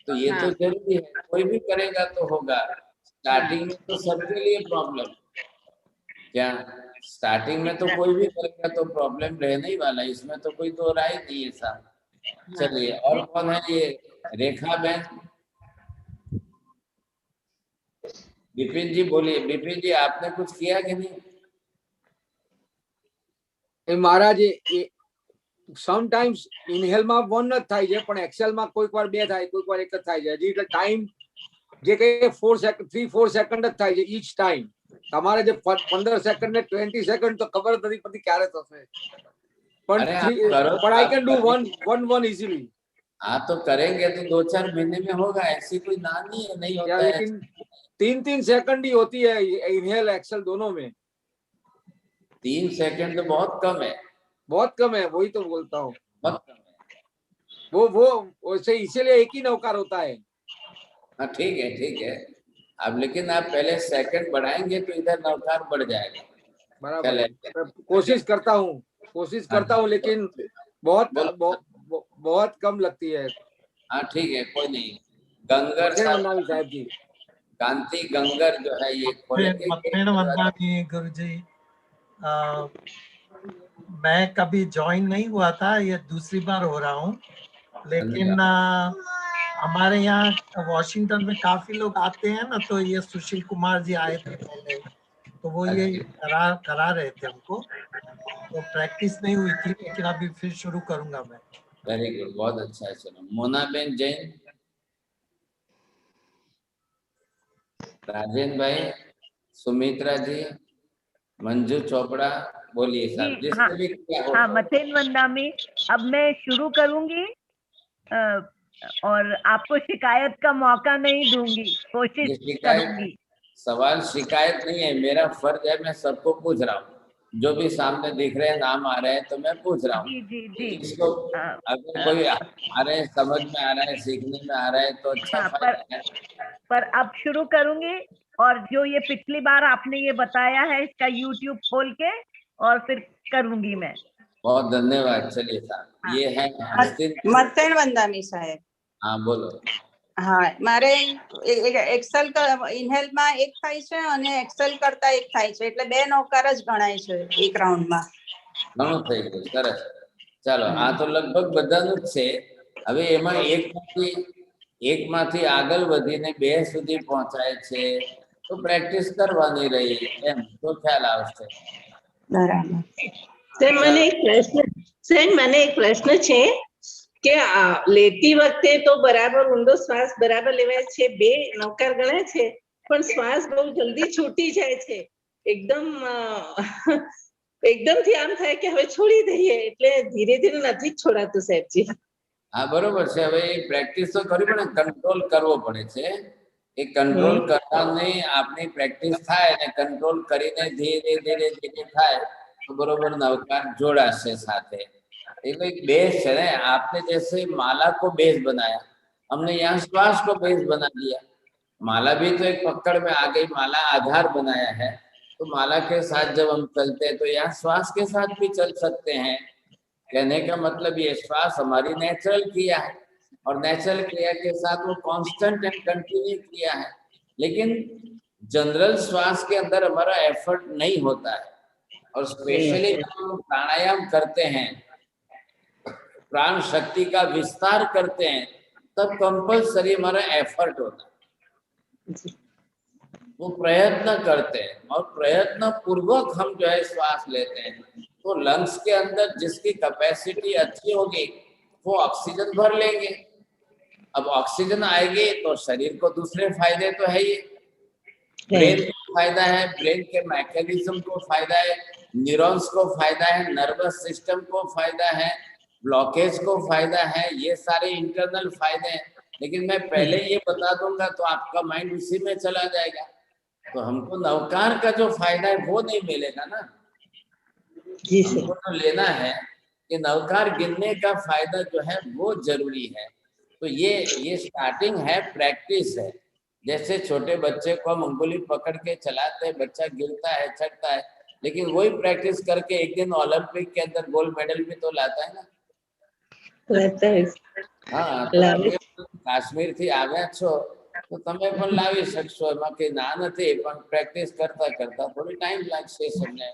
तो ये तो जरूरी है. कोई भी करेगा तो होगा. स्टार्टिंग में तो सबके लिए प्रॉब्लम क्या, स्टार्टिंग में तो कोई भी करेगा तो प्रॉब्लम रहने ही वाला है. इसमें तो कोई दो राय नहीं है साहब. चलिए, और कौन है? ये रेखा बहन. बिपिन जी बोलिए. बिपिन जी, आपने कुछ किया कि नहीं? महाराज સમટાઈમ્સ ઇનહેલ માં 1 જ થાય છે, પણ એક્સેલ માં કોઈક વાર 2 થાય, કોઈક વાર 1 જ થાય છે. હજી એટલે ટાઈમ જે કે 3-4 સેકન્ડ જ થાય છે ઈચ ટાઈમ. તમારે જે 15 સેકન્ડ ને 20 સેકન્ડ તો ખબર જ નથી પડતી ક્યારે થશે. પણ આઈ કેન ડુ 1 ઇઝીલી. हाँ, तो करेंगे तो 2-4 महीने में होगा. ऐसी कोई नानी है, नहीं होता है. लेकिन 3-3 सेकंड ही होती है इनहेल एक्सेल दोनों में. 3 सेकंड तो बहुत कम है. बहुत कम है, वही तो बोलता हूँ. बहुत कम है. वो वैसे इसीलिए एक ही नौकार होता है. हाँ, ठीक है, ठीक है. अब लेकिन आप पहले सेकंड बढ़ाएंगे तो इधर नौकार बढ़ जाएगा. बराबर. कोशिश करता हूँ लेकिन बहुत कम लगती है. हाँ, ठीक है, कोई नहीं. गंगर साहब जी, कांति गंगर जो है ये गुरुजी, मैं कभी ज्वाइन नहीं हुआ था, ये दूसरी बार हो रहा हूँ. लेकिन हमारे यहाँ वॉशिंगटन में काफी लोग आते हैं ना, तो ये सुशील कुमार जी आए थे पहले, तो वो ये करा रहे थे हमको. तो प्रैक्टिस नहीं हुई थी, लेकिन अभी फिर शुरू करूंगा मैं. वेरी गुड, बहुत अच्छा है. चलो, मोना बेन जैन, राजेंद्र भाई, सुमित्रा जी, मंजू चोपड़ा, बोलिए साहब. हाँ, मथेन वंदा में अब मैं शुरू करूंगी और आपको शिकायत का मौका नहीं दूंगी. कोशिश करूंगी. सवाल शिकायत नहीं है, मेरा फर्ज है. मैं सबको पूछ रहा हूँ. जो भी सामने दिख रहे हैं, नाम आ रहे हैं, तो मैं पूछ रहा हूँ. इसको अगर कोई आ रहे हैं, समझ में आ रहा है, सीखने में आ रहा है तो अच्छा फायदा है. पर अब शुरू करूंगी. और जो ये पिछली बार आपने ये बताया है, इसका YouTube खोल के और फिर करूंगी मैं. बहुत धन्यवाद. चलिए साहब, ये है मथेन वंदानी साहेब. हाँ, बोलो. હા, મારે એક્સેલ ઇનહેલ માં 1 થાય છે અને એક્સેલ કરતા 1 થાય છે, એટલે 2 નૌકાર જ ગણાય છે એક રાઉન્ડ માં. ઘણું થઈ ગયું. સરસ. ચાલો, આ તો લગભગ બધાનું જ છે. હવે એમાં એકમાંથી આગળ વધીને 2 સુધી પહોંચાય છે, તો પ્રેક્ટિસ કરવાની રહી એમ તો ખ્યાલ આવશે. બરાબર. મને એક પ્રશ્ન છે. કે લેતી વખતે તો બરાબર ઊંડો શ્વાસ બરાબર લેવાય છે, 2 નવકાર ગણાય છે, પણ શ્વાસ બહુ જલ્દી છૂટી જાય છે. એકદમથી આમ થાય કે હવે છોડી દઈએ, એટલે ધીરે ધીરે નથી જ છોડાતું સાહેબજી. હા બરોબર છે. હવે એ પ્રેક્ટિસ તો કરવી પડે, કંટ્રોલ કરવો પડે છે. એ કંટ્રોલ કરવાની આપની પ્રેક્ટિસ થાય ને કંટ્રોલ કરીને ધીરે ધીરે ધીરે થાય तो बरोबर नवकार जोड़ाशे साथे। एक बेस है ना, आपने जैसे माला को बेस बनाया, हमने यहाँ श्वास को बेस बना दिया। माला भी तो एक पकड़ में आ गई, माला आधार बनाया है, तो माला के साथ जब हम चलते हैं तो यहाँ श्वास के साथ भी चल सकते हैं। कहने का मतलब ये श्वास हमारी नेचुरल क्रिया है और नेचुरल क्रिया के साथ वो कांस्टेंट एंड कंटिन्यू क्रिया है, लेकिन जनरल श्वास के अंदर हमारा एफर्ट नहीं होता है। और स्पेशली जब हम प्राणायाम करते हैं, प्राण शक्ति का विस्तार करते हैं, तब कंपल्सरी हमारा एफर्ट होता है, वो प्रयत्न करते हैं और प्रयत्न पूर्वक हम जो है श्वास लेते हैं, तो लंग्स के अंदर जिसकी कैपेसिटी अच्छी होगी वो ऑक्सीजन भर लेंगे। अब ऑक्सीजन आएगी तो शरीर को दूसरे फायदे तो है ही, ब्रेन को फायदा है, ब्रेन के मैकेनिज्म को फायदा है, न्यूरॉन्स को फायदा है, नर्वस सिस्टम को फायदा है, ब्लॉकेज को फायदा है, ये सारे इंटरनल फायदे हैं। लेकिन मैं पहले ये बता दूंगा तो आपका माइंड उसी में चला जाएगा, तो हमको नवकार का जो फायदा है वो नहीं मिलेगा ना। हमको तो लेना है कि नवकार गिनने का फायदा जो है वो जरूरी है। तो ये स्टार्टिंग है, प्रैक्टिस है। जैसे छोटे बच्चे को हम अंगुली पकड़ के चलाते हैं, बच्चा गिरता है, चढ़ता है, लेकिन वही प्रैक्टिस करके एक दिन ओलंपिक के अंदर गोल्ड मेडल भी तो लाता है ना। हाँ, तो काश्मीर थी આવ્યા છો તો તમે પણ લાવી શકશો, એમાં કઈ ના નથી, પણ પ્રેક્ટિસ કરતા કરતા થોડી ટાઈમ લાગશે તમને.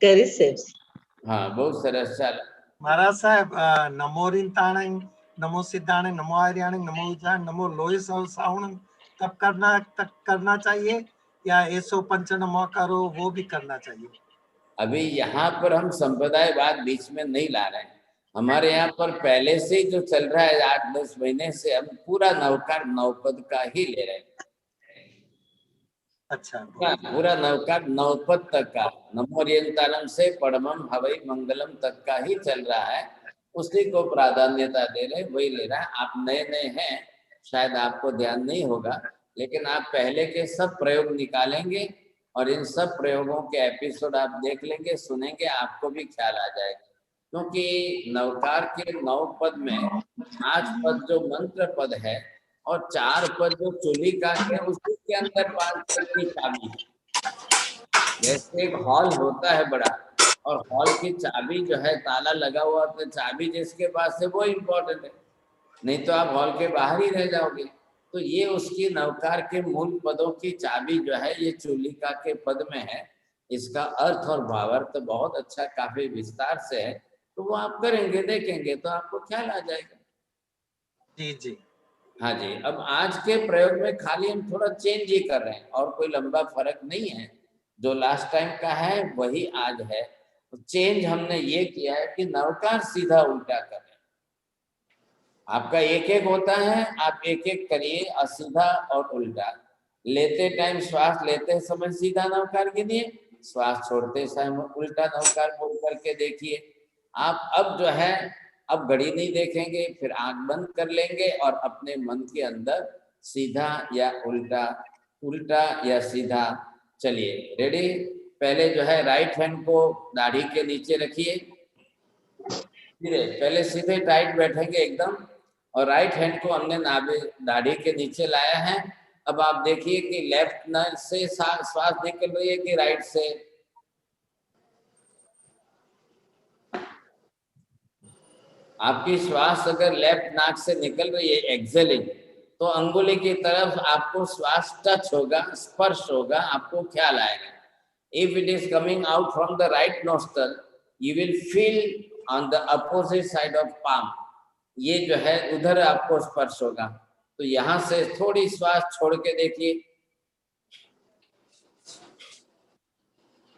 કરી સાહેબ. હા, બહુ સરસ. ચાલો महाराज साहब, नमो रिंताणं, नमो सिद्धाणं, नमो आर्याणं, नमो उजाण, नमो लोय सावण तब करना चाहिए या ऐसो पंच नमो करो वो भी करना चाहिए? अभी यहाँ पर हम संप्रदायवाद बीच में नहीं ला रहे हैं। हमारे यहाँ पर पहले से जो चल रहा है 8-10 महीने से, हम पूरा नवकार नवपद का ही ले रहे हैं। अच्छा, पूरा नवकार नवपद तक का, नमो रियंतारम से परमम हवई मंगलम तक का ही चल रहा है, उसी को प्राधान्यता दे रहे, वही ले रहा है। आप नए नए हैं, शायद आपको ध्यान नहीं होगा, लेकिन आप पहले के सब प्रयोग निकालेंगे और इन सब प्रयोगों के एपिसोड आप देख लेंगे, सुनेंगे, आपको भी ख्याल आ जाएगा। क्योंकि नवकार के 9 पद में 5 पद जो मंत्र पद है और 4 पद जो चुलिका है, उसी के अंदर 5 पद की चाबी है। जैसे एक हॉल होता है बड़ा, और हॉल की चाबी जो है, ताला लगा हुआ तो चाबी जिसके पास है वो इम्पोर्टेंट है, नहीं तो आप हॉल के बाहर ही रह जाओगे। तो ये उसकी नवकार के मूल पदों की चाबी जो है, ये चुलिका के पद में है। इसका अर्थ और भावार्थ बहुत अच्छा, काफी विस्तार से है, तो वो आप करेंगे, देखेंगे तो आपको ख्याल आ जाएगा। जी जी, हाँ जी। अब आज के प्रयोग में खाली हम थोड़ा चेंज ही कर रहे हैं, और कोई लंबा फर्क नहीं है। जो लास्ट टाइम का है वही आज है। तो चेंज हमने ये किया है कि नवकार सीधा उल्टा करें। आपका एक एक होता है, आप एक एक करिए, असीधा और उल्टा। लेते टाइम श्वास लेते समय सीधा नवकार गिनिए, श्वास छोड़ते समय उल्टा नवकार बोल करके देखिए। आप अब जो है, अब घड़ी नहीं देखेंगे, फिर आंख बंद कर लेंगे और अपने मन के अंदर सीधा या उल्टा, उल्टा या सीधा। चलिए, रेडी? पहले जो है राइट हैंड को दाढ़ी के नीचे रखिए, धीरे, पहले सीधे टाइट बैठेंगे एकदम, और राइट हैंड को हमने नाभि दाढ़ी के नीचे लाया है। अब आप देखिए कि लेफ्ट नाक से श्वास निकल रही है कि राइट से? आपकी श्वास अगर लेफ्ट नाक से निकल रही है, एक्सेलिंग, तो अंगुली की तरफ आपको श्वास टच होगा, स्पर्श होगा, आपको ख्याल आएगा। If it is coming out from the right nostril, you will feel on the opposite side of palm, ये जो है उधर आपको स्पर्श होगा। तो यहां से थोड़ी श्वास छोड़ के देखिए,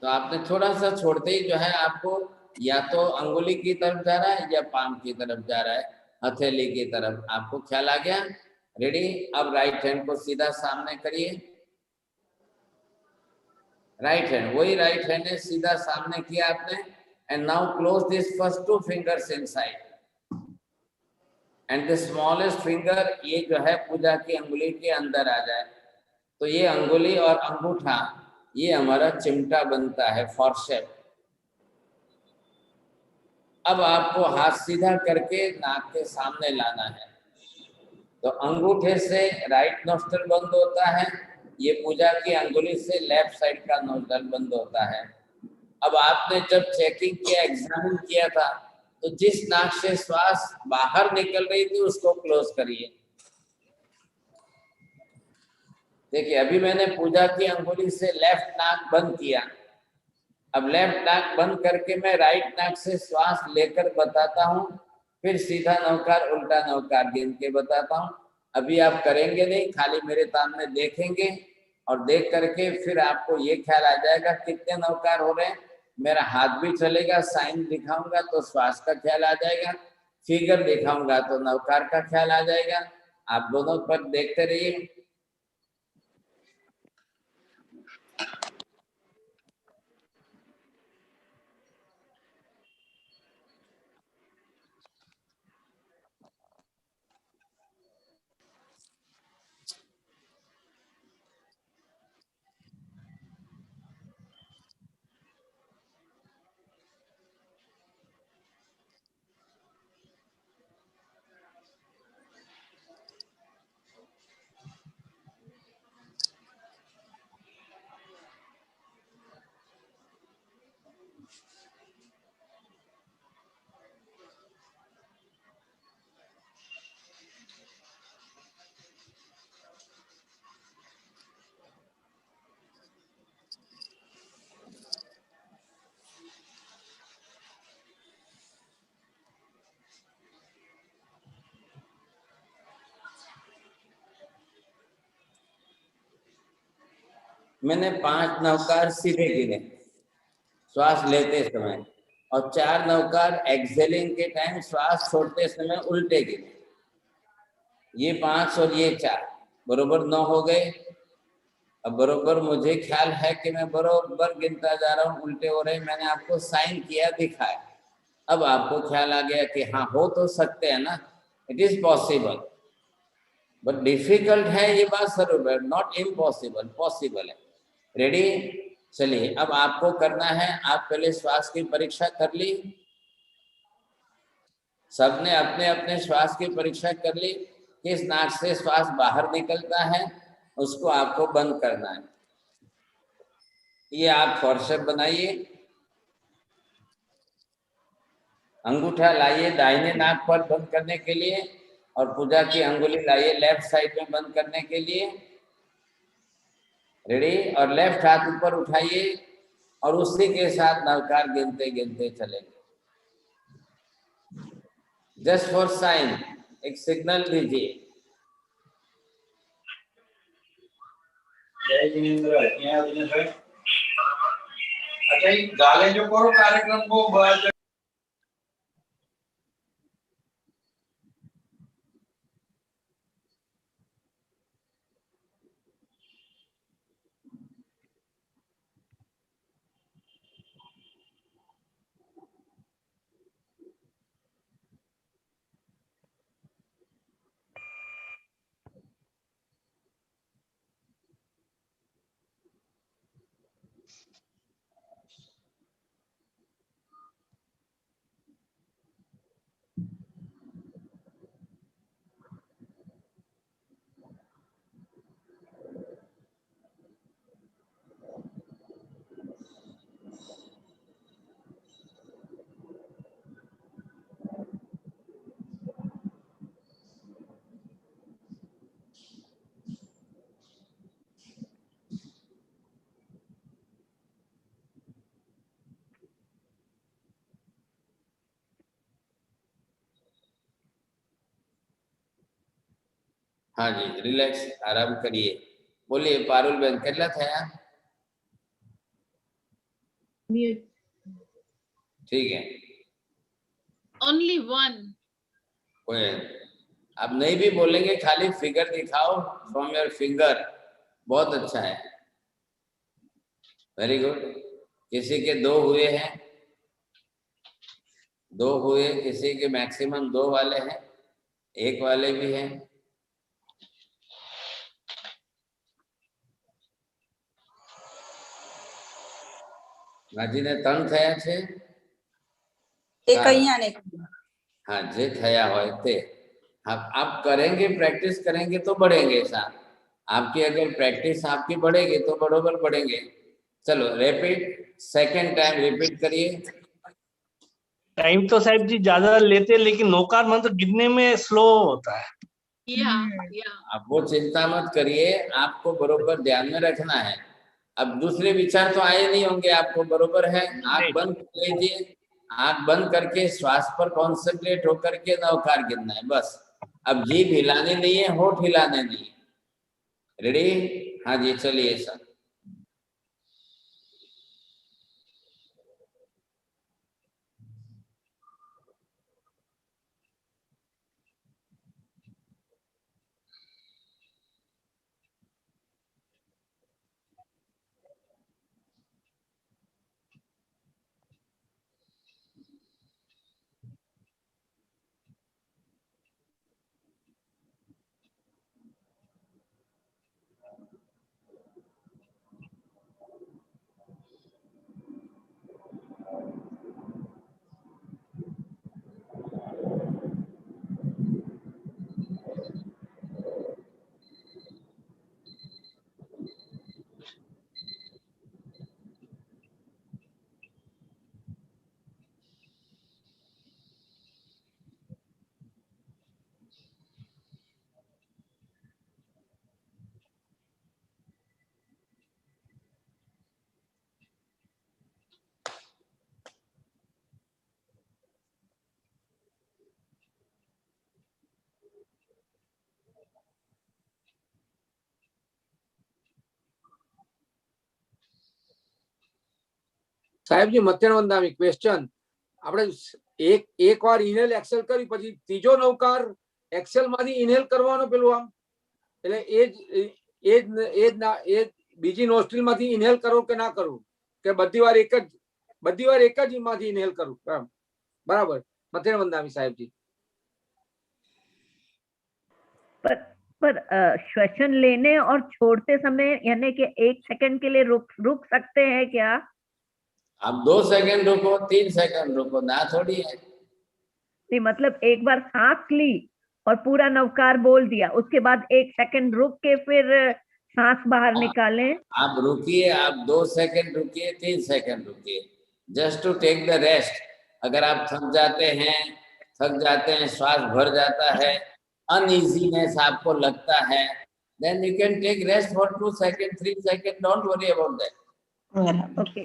तो आपने थोड़ा सा छोड़ते ही जो है आपको या तो अंगुली की तरफ जा रहा है या पाम की तरफ जा रहा है। हथेली की तरफ। आपको ख्याल आ गया? रेडी? अब राइट हैंड को सीधा सामने करिए। राइट हैंड, वही राइट हैंड है, सीधा सामने किया आपने। And now close this first 2 fingers inside and the smallest finger, ये जो है पूजा की अंगुली के अंदर आ जाए। तो ये अंगुली और अंगूठा ये हमारा चिमटा बनता है, फॉरशेप। अब आपको हाथ सीधा करके नाक के सामने लाना है। तो अंगूठे से राइट नोस्ट्रल बंद होता है, ये पूजा की अंगुली से लेफ्ट साइड का नोस्ट्रल बंद होता है। अब आपने जब चेकिंग किया, एग्जामिन किया था, तो जिस नाक से श्वास बाहर निकल रही थी उसको क्लोज करिए। देखिए अभी मैंने पूजा की अंगुली से लेफ्ट नाक बंद किया। अब लेफ्ट नाक बंद करके मैं राइट नाक से श्वास लेकर बताता हूँ, फिर सीधा नवकार उल्टा नवकार गिन के बताता हूँ। अभी आप करेंगे नहीं, खाली मेरे सामने देखेंगे और देख करके फिर आपको ये ख्याल आ जाएगा कितने नवकार हो रहे हैं। मेरा हाथ भी चलेगा, साइन दिखाऊंगा तो श्वास का ख्याल आ जाएगा, फिगर दिखाऊंगा तो नवकार का ख्याल आ जाएगा। आप दोनों पर देखते रहिए। मैंने 5 नवकार सीधे गिने श्वास लेते समय, और 4 नवकार एक्सेलिंग के टाइम श्वास छोड़ते समय उल्टे गिने। ये 5 और ये 4 बरोबर 9 हो गए। अब बरोबर मुझे ख्याल है कि मैं बरोबर गिनता जा रहा हूँ, उल्टे हो रहे, मैंने आपको साइन किया, दिखाया। अब आपको ख्याल आ गया कि हाँ हो तो सकते हैं ना, it is possible, but difficult है ये बात जरूर है, नॉट इम्पॉसिबल, पॉसिबल है। रेडी? चलिए अब आपको करना है, आप पहले श्वास की परीक्षा कर ली, सबने अपने अपने श्वास की परीक्षा कर ली। किस नाक से श्वास बाहर निकलता है उसको आपको बंद करना है। ये आप फॉरशेप बनाइए, अंगूठा लाइए दाहिने नाक पर बंद करने के लिए, और पूजा की अंगुली लाइए लेफ्ट साइड में बंद करने के लिए। रेडी? और लेफ्ट हाथ ऊपर उठाइए और उसी के साथ नवकार गिनते गिनते चलेंगे। जस्ट फॉर साइन एक सिग्नल दीजिए। जय जिनेंद्र, यहाँ दिनेश भाई। अच्छा ये गाले जो करो कार्यक्रम को हाँ जी, रिलैक्स, आराम करिए। बोलिए पारुल बहन, કેટલા થયા? ठीक है। Only one. कोई आप नहीं भी बोलेंगे, खाली फिगर दिखाओ फ्रॉम योर फिंगर, बहुत अच्छा है, वेरी गुड। किसी के 2 हुए हैं, 2 हुए, किसी के मैक्सिमम 2 वाले हैं, 1 वाले भी हैं। રાજીને 3 થયા છે? એક અહીંયા ને हाँ, जे थया होय ते आप करेंगे, प्रैक्टिस करेंगे तो बढ़ेंगे साहब। आपकी अगर प्रैक्टिस आपकी बढ़ेगी तो बरोबर बढ़ेंगे। चलो रिपीट, सेकंड टाइम रिपीट करिए। टाइम तो साहब जी ज्यादा लेते, लेकिन नौकार मंत्र गिनने में स्लो होता है। आप वो चिंता मत करिए, आपको बरोबर ध्यान में रखना है। अब दूसरे विचार तो आए नहीं होंगे आपको, बरोबर है? आंख बंद कर लीजिए, आंख बंद करके श्वास पर कॉन्सेंट्रेट होकर के नवकार गिनना है बस। अब जीभ हिलाने नहीं है, होठ हिलाने नहीं है। रेडी? हाँ जी, चलिए सर। સાહેબજી મધ્યાહન વંદનામી ક્વેશ્ચન, આપણે એક વાર ઇનહેલ એક્સેલ કરી પછી ત્રીજો નવકાર એક્સેલ માંથી ઇનહેલ કરવાનો પેલું આમ, એટલે એ બીજી નોસ્ટ્રીલ માંથી ઇનહેલ કરો કે ના કરવું, કે બધી વાર એક જ માંથી ઇનહેલ કરવું? બરાબર, મધ્યાહન વંદનામી સાહેબજી। पर श्वसन लेने और छोड़ते समय यानी कि 1 सेकंड के लिए रुक सकते हैं क्या? आप 2 सेकंड रुको, 3 सेकंड रुको, ना थोड़ी है। नहीं, मतलब एक बार सांस ली और पूरा नवकार बोल दिया, उसके बाद 1 सेकंड रुक के फिर सांस बाहर निकालें। आप रुकिए, आप 2 सेकंड रुकिए, 3 सेकंड रुकिए, just to take the rest. अगर आप थक जाते हैं, श्वास भर जाता है, अनइजीनेस आपको लगता है, then you can take rest for 2 seconds, 3 seconds, don't worry about that। Okay.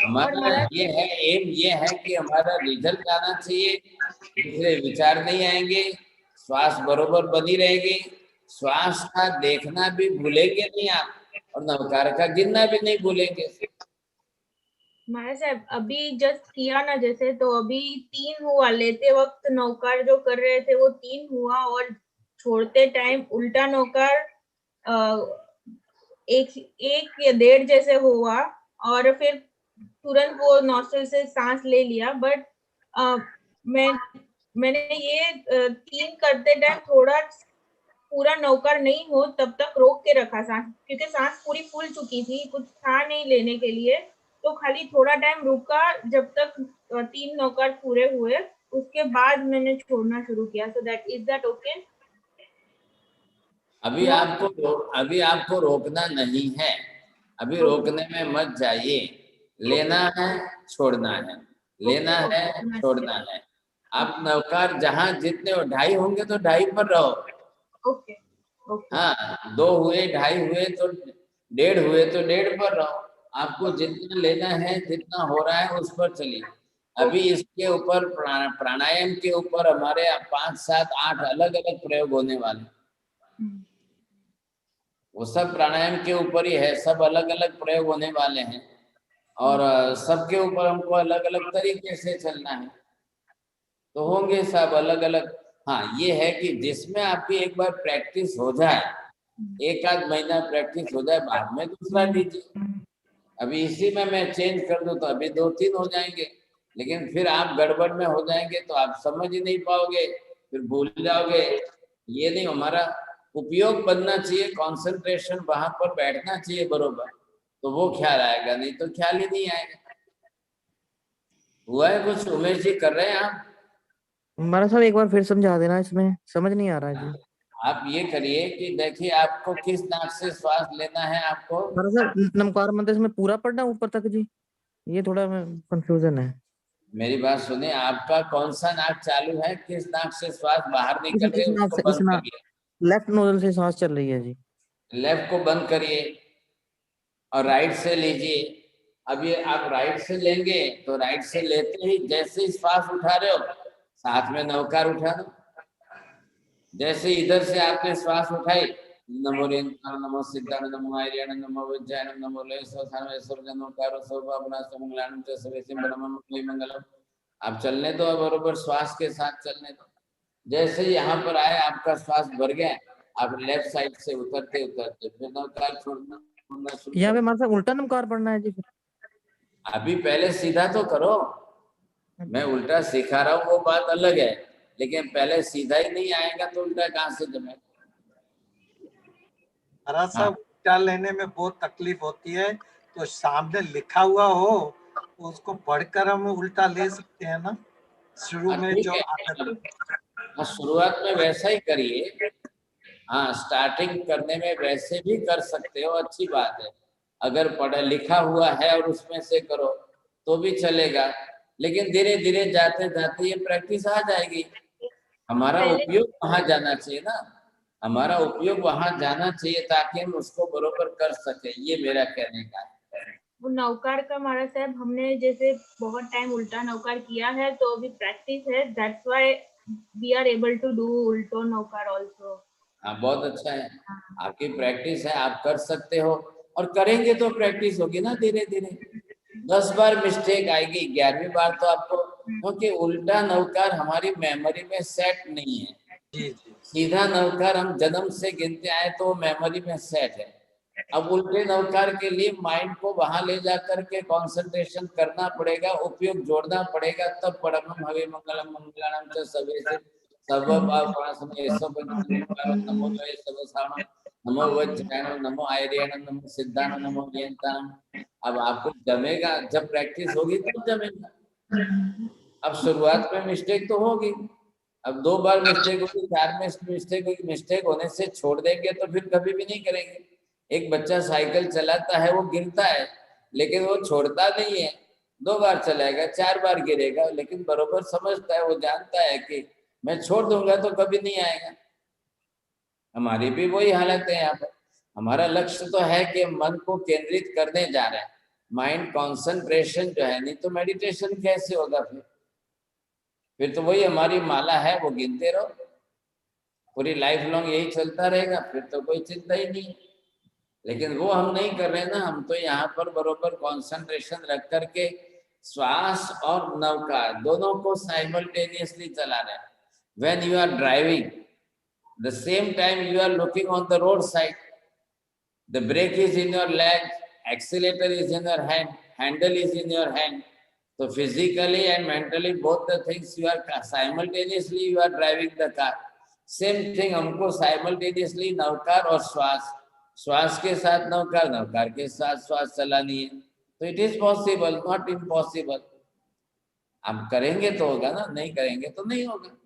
हमारा ये है, एम ये है कि हमारा रिजल्ट आना चाहिए, दूसरे विचार नहीं आएंगे, श्वास बरोबर बनी रहेगी, श्वास का देखना भी भूलेंगे नहीं आप, और नवकार का गिनना भी नहीं भूलेंगे। महाराज साहब अभी जस्ट किया ना, जैसे तो अभी 3 हुआ, लेते वक्त नौकार जो कर रहे थे वो 3 हुआ, और छोड़ते टाइम उल्टा नौकार 1 या 1.5 जैसे हुआ, और फिर तुरंत वो नॉस्ट्रिल से सांस ले लिया। बट मैंने ये 3 करते टाइम थोड़ा पूरा नौकार नहीं हो तब तक रोक के रखा सांस, क्योंकि सांस पूरी फूल चुकी थी, कुछ था नहीं लेने के लिए, तो खाली थोड़ा टाइम रुका जब तक 3 नौकार पूरे हुए, उसके बाद मैंने छोड़ना शुरू किया। So that is that okay? अभी आपको रोकना नहीं है, अभी रोकने में मत जाइए, लेना है छोड़ना है, लेना है छोड़ना है। आप नवकार जहाँ जितने 2.5 होंगे तो 2.5 पर रहो। ओके। हाँ, 2 हुए, 2.5 हुए तो 1.5 हुए तो 1.5 पर रहो। आपको जितना लेना है, जितना हो रहा है उस पर चलिए। अभी इसके ऊपर प्राणायाम के ऊपर हमारे 5, 7, 8 अलग अलग प्रयोग होने वाले, वो सब प्राणायाम के ऊपर ही है, सब अलग अलग प्रयोग होने वाले हैं, और सबके ऊपर हमको अलग अलग तरीके से चलना है, तो होंगे सब अलग अलग हाँ, ये है कि जिसमें आपकी एक बार प्रैक्टिस हो जाए, एक आध महीना प्रैक्टिस हो जाए, बाद में दूसरा लीजिए। अभी इसी में मैं चेंज कर दूं तो अभी 2-3 हो जाएंगे, लेकिन फिर आप गड़बड़ में हो जाएंगे तो आप समझ ही नहीं पाओगे, फिर भूल जाओगे। ये नहीं, हमारा उपयोग बनना चाहिए, कंसंट्रेशन वहां पर बैठना चाहिए बरोबर, तो वो ख्याल आएगा, नहीं तो ख्याल ही नहीं आएगा। हुआ है कुछ? उमेश जी कर रहे हैं आप? महाराज साहब एक बार फिर समझा देना, इसमें समझ नहीं आ रहा जी। आप ये करिए कि देखिए आपको किस नाक से श्वास लेना है आपको। महाराज साहब नमकार मंत्र इसमें पूरा पढ़ना ऊपर तक जी, ये थोड़ा कंफ्यूजन है। मेरी बात सुनिए, आपका कौन सा नाक चालू है, किस नाक से श्वास बाहर निकल रही है उसको बंद करिए। लेफ्ट नोजल से सांस चल रही है जी। लेफ्ट को बंद करिए और राइट से लीजिए। अब ये आप राइट से लेंगे तो राइट से लेते ही जैसे ही श्वास उठा रहे हो साथ में नवकार उठा दो। जैसे इधर से आपने श्वास उठाई, नमो रेणुकाय नमो सिद्धाय नमो आर्याय नमो विद्याय नमो लय सर्वधर्मेश्वर नमोकार सर्वभावनाश मंगलानं च सर्वेषां परमं मंगलम। आप चलने दो, बरोबर श्वास के साथ चलने दो। जैसे यहाँ पर आए आपका श्वास भर गया, आप लेफ्ट साइड से उतरते उतरते फिर नवकार छोड़ना शुरू। यहाँ पे हमारे साथ उल्टा नमकार पढ़ना है जी। अभी पहले सीधा तो करो, मैं उल्टा सिखा रहा हूँ वो बात अलग है, लेकिन पहले सीधा ही नहीं आएगा तो उल्टा कहाँ से जमेगा। महाराज साहब उल्टा लेने में बहुत तकलीफ होती है, तो सामने लिखा हुआ हो उसको पढ़कर हम उल्टा ले सकते हैं ना, शुरू में जो हाँ, शुरुआत में वैसा ही करिए। हाँ, स्टार्टिंग करने में वैसे भी कर सकते हो, अच्छी बात है। अगर पढ़ा लिखा हुआ है और उसमें से करो तो भी चलेगा, लेकिन धीरे धीरे जाते जाते ये प्रैक्टिस आ जाएगी। हमारा उपयोग वहां जाना चाहिए ना, हमारा उपयोग वहां जाना चाहिए ताकि हम उसको बरोबर कर सके। ये मेरा कहने का है। वो नौकार का महाराज साहब हमने जैसे बहुत टाइम उल्टा नौकार किया है तो अभी प्रैक्टिस है, that's why we are able to do उल्टो नौकार आल्सो। हाँ, बहुत अच्छा है, आपकी प्रैक्टिस है, आप कर सकते हो और करेंगे तो प्रैक्टिस होगी ना धीरे धीरे। 10 बार मिस्टेक आएगी, 11वीं बार तो आपको, क्योंकि उल्टा नवकार हमारी मेमोरी में सेट नहीं है। सीधा नवकार हम जन्म से गिनते आए तो मेमोरी में सेट है। अब उल्टे नवकार के लिए माइंड को वहां ले जाकर के कंसंट्रेशन करना पड़ेगा, उपयोग जोड़ना पड़ेगा, तब परमं हवे मंगलम मंगलानां च सर्वेषां सर्वभावनाशं नमो लय सर्वसाम नमो वज्राय नमो आर्याय नमो सिद्धाय नमो नियंताय। अब आपको जमेगा, जब प्रैक्टिस होगी तब जमेगा। अब शुरुआत में मिस्टेक तो होगी, अब 2 बार मिस्टेक होगी, 4 में मिस्टेक होगी, मिस्टेक होने से छोड़ देंगे तो फिर कभी भी नहीं करेंगे। एक बच्चा साइकिल चलाता है, वो गिरता है लेकिन वो छोड़ता नहीं है, 2 बार चलाएगा, 4 बार गिरेगा, लेकिन बरोबर समझता है, वो जानता है कि मैं छोड़ दूंगा तो कभी नहीं आएगा। हमारी भी वही हालत है यहाँ पर। हमारा लक्ष्य तो है कि मन को केंद्रित करने जा रहे हैं, माइंड कंसंट्रेशन जो है, नहीं तो मेडिटेशन कैसे होगा? फिर तो वही हमारी माला है, वो गिनते रहो, पूरी लाइफ लॉन्ग यही चलता रहेगा, फिर तो कोई चिंता ही नहीं। लेकिन वो हम नहीं कर रहे ना, हम तो यहाँ पर बरोबर कंसंट्रेशन रख करके श्वास और नवकार दोनों को साइमल्टेनियसली चला रहे हैं। When you are driving, the same time you are looking on the road side. The brake is in your leg, accelerator is in your hand, handle is in your hand. So physically and mentally both the things you are simultaneously you are driving the car. Same thing हमको simultaneously Navkar और श्वास, श्वास के साथ नवकार, नवकार के साथ श्वास चलानी है। तो it is possible, not impossible. आप करेंगे तो होगा ना, नहीं करेंगे तो नहीं होगा।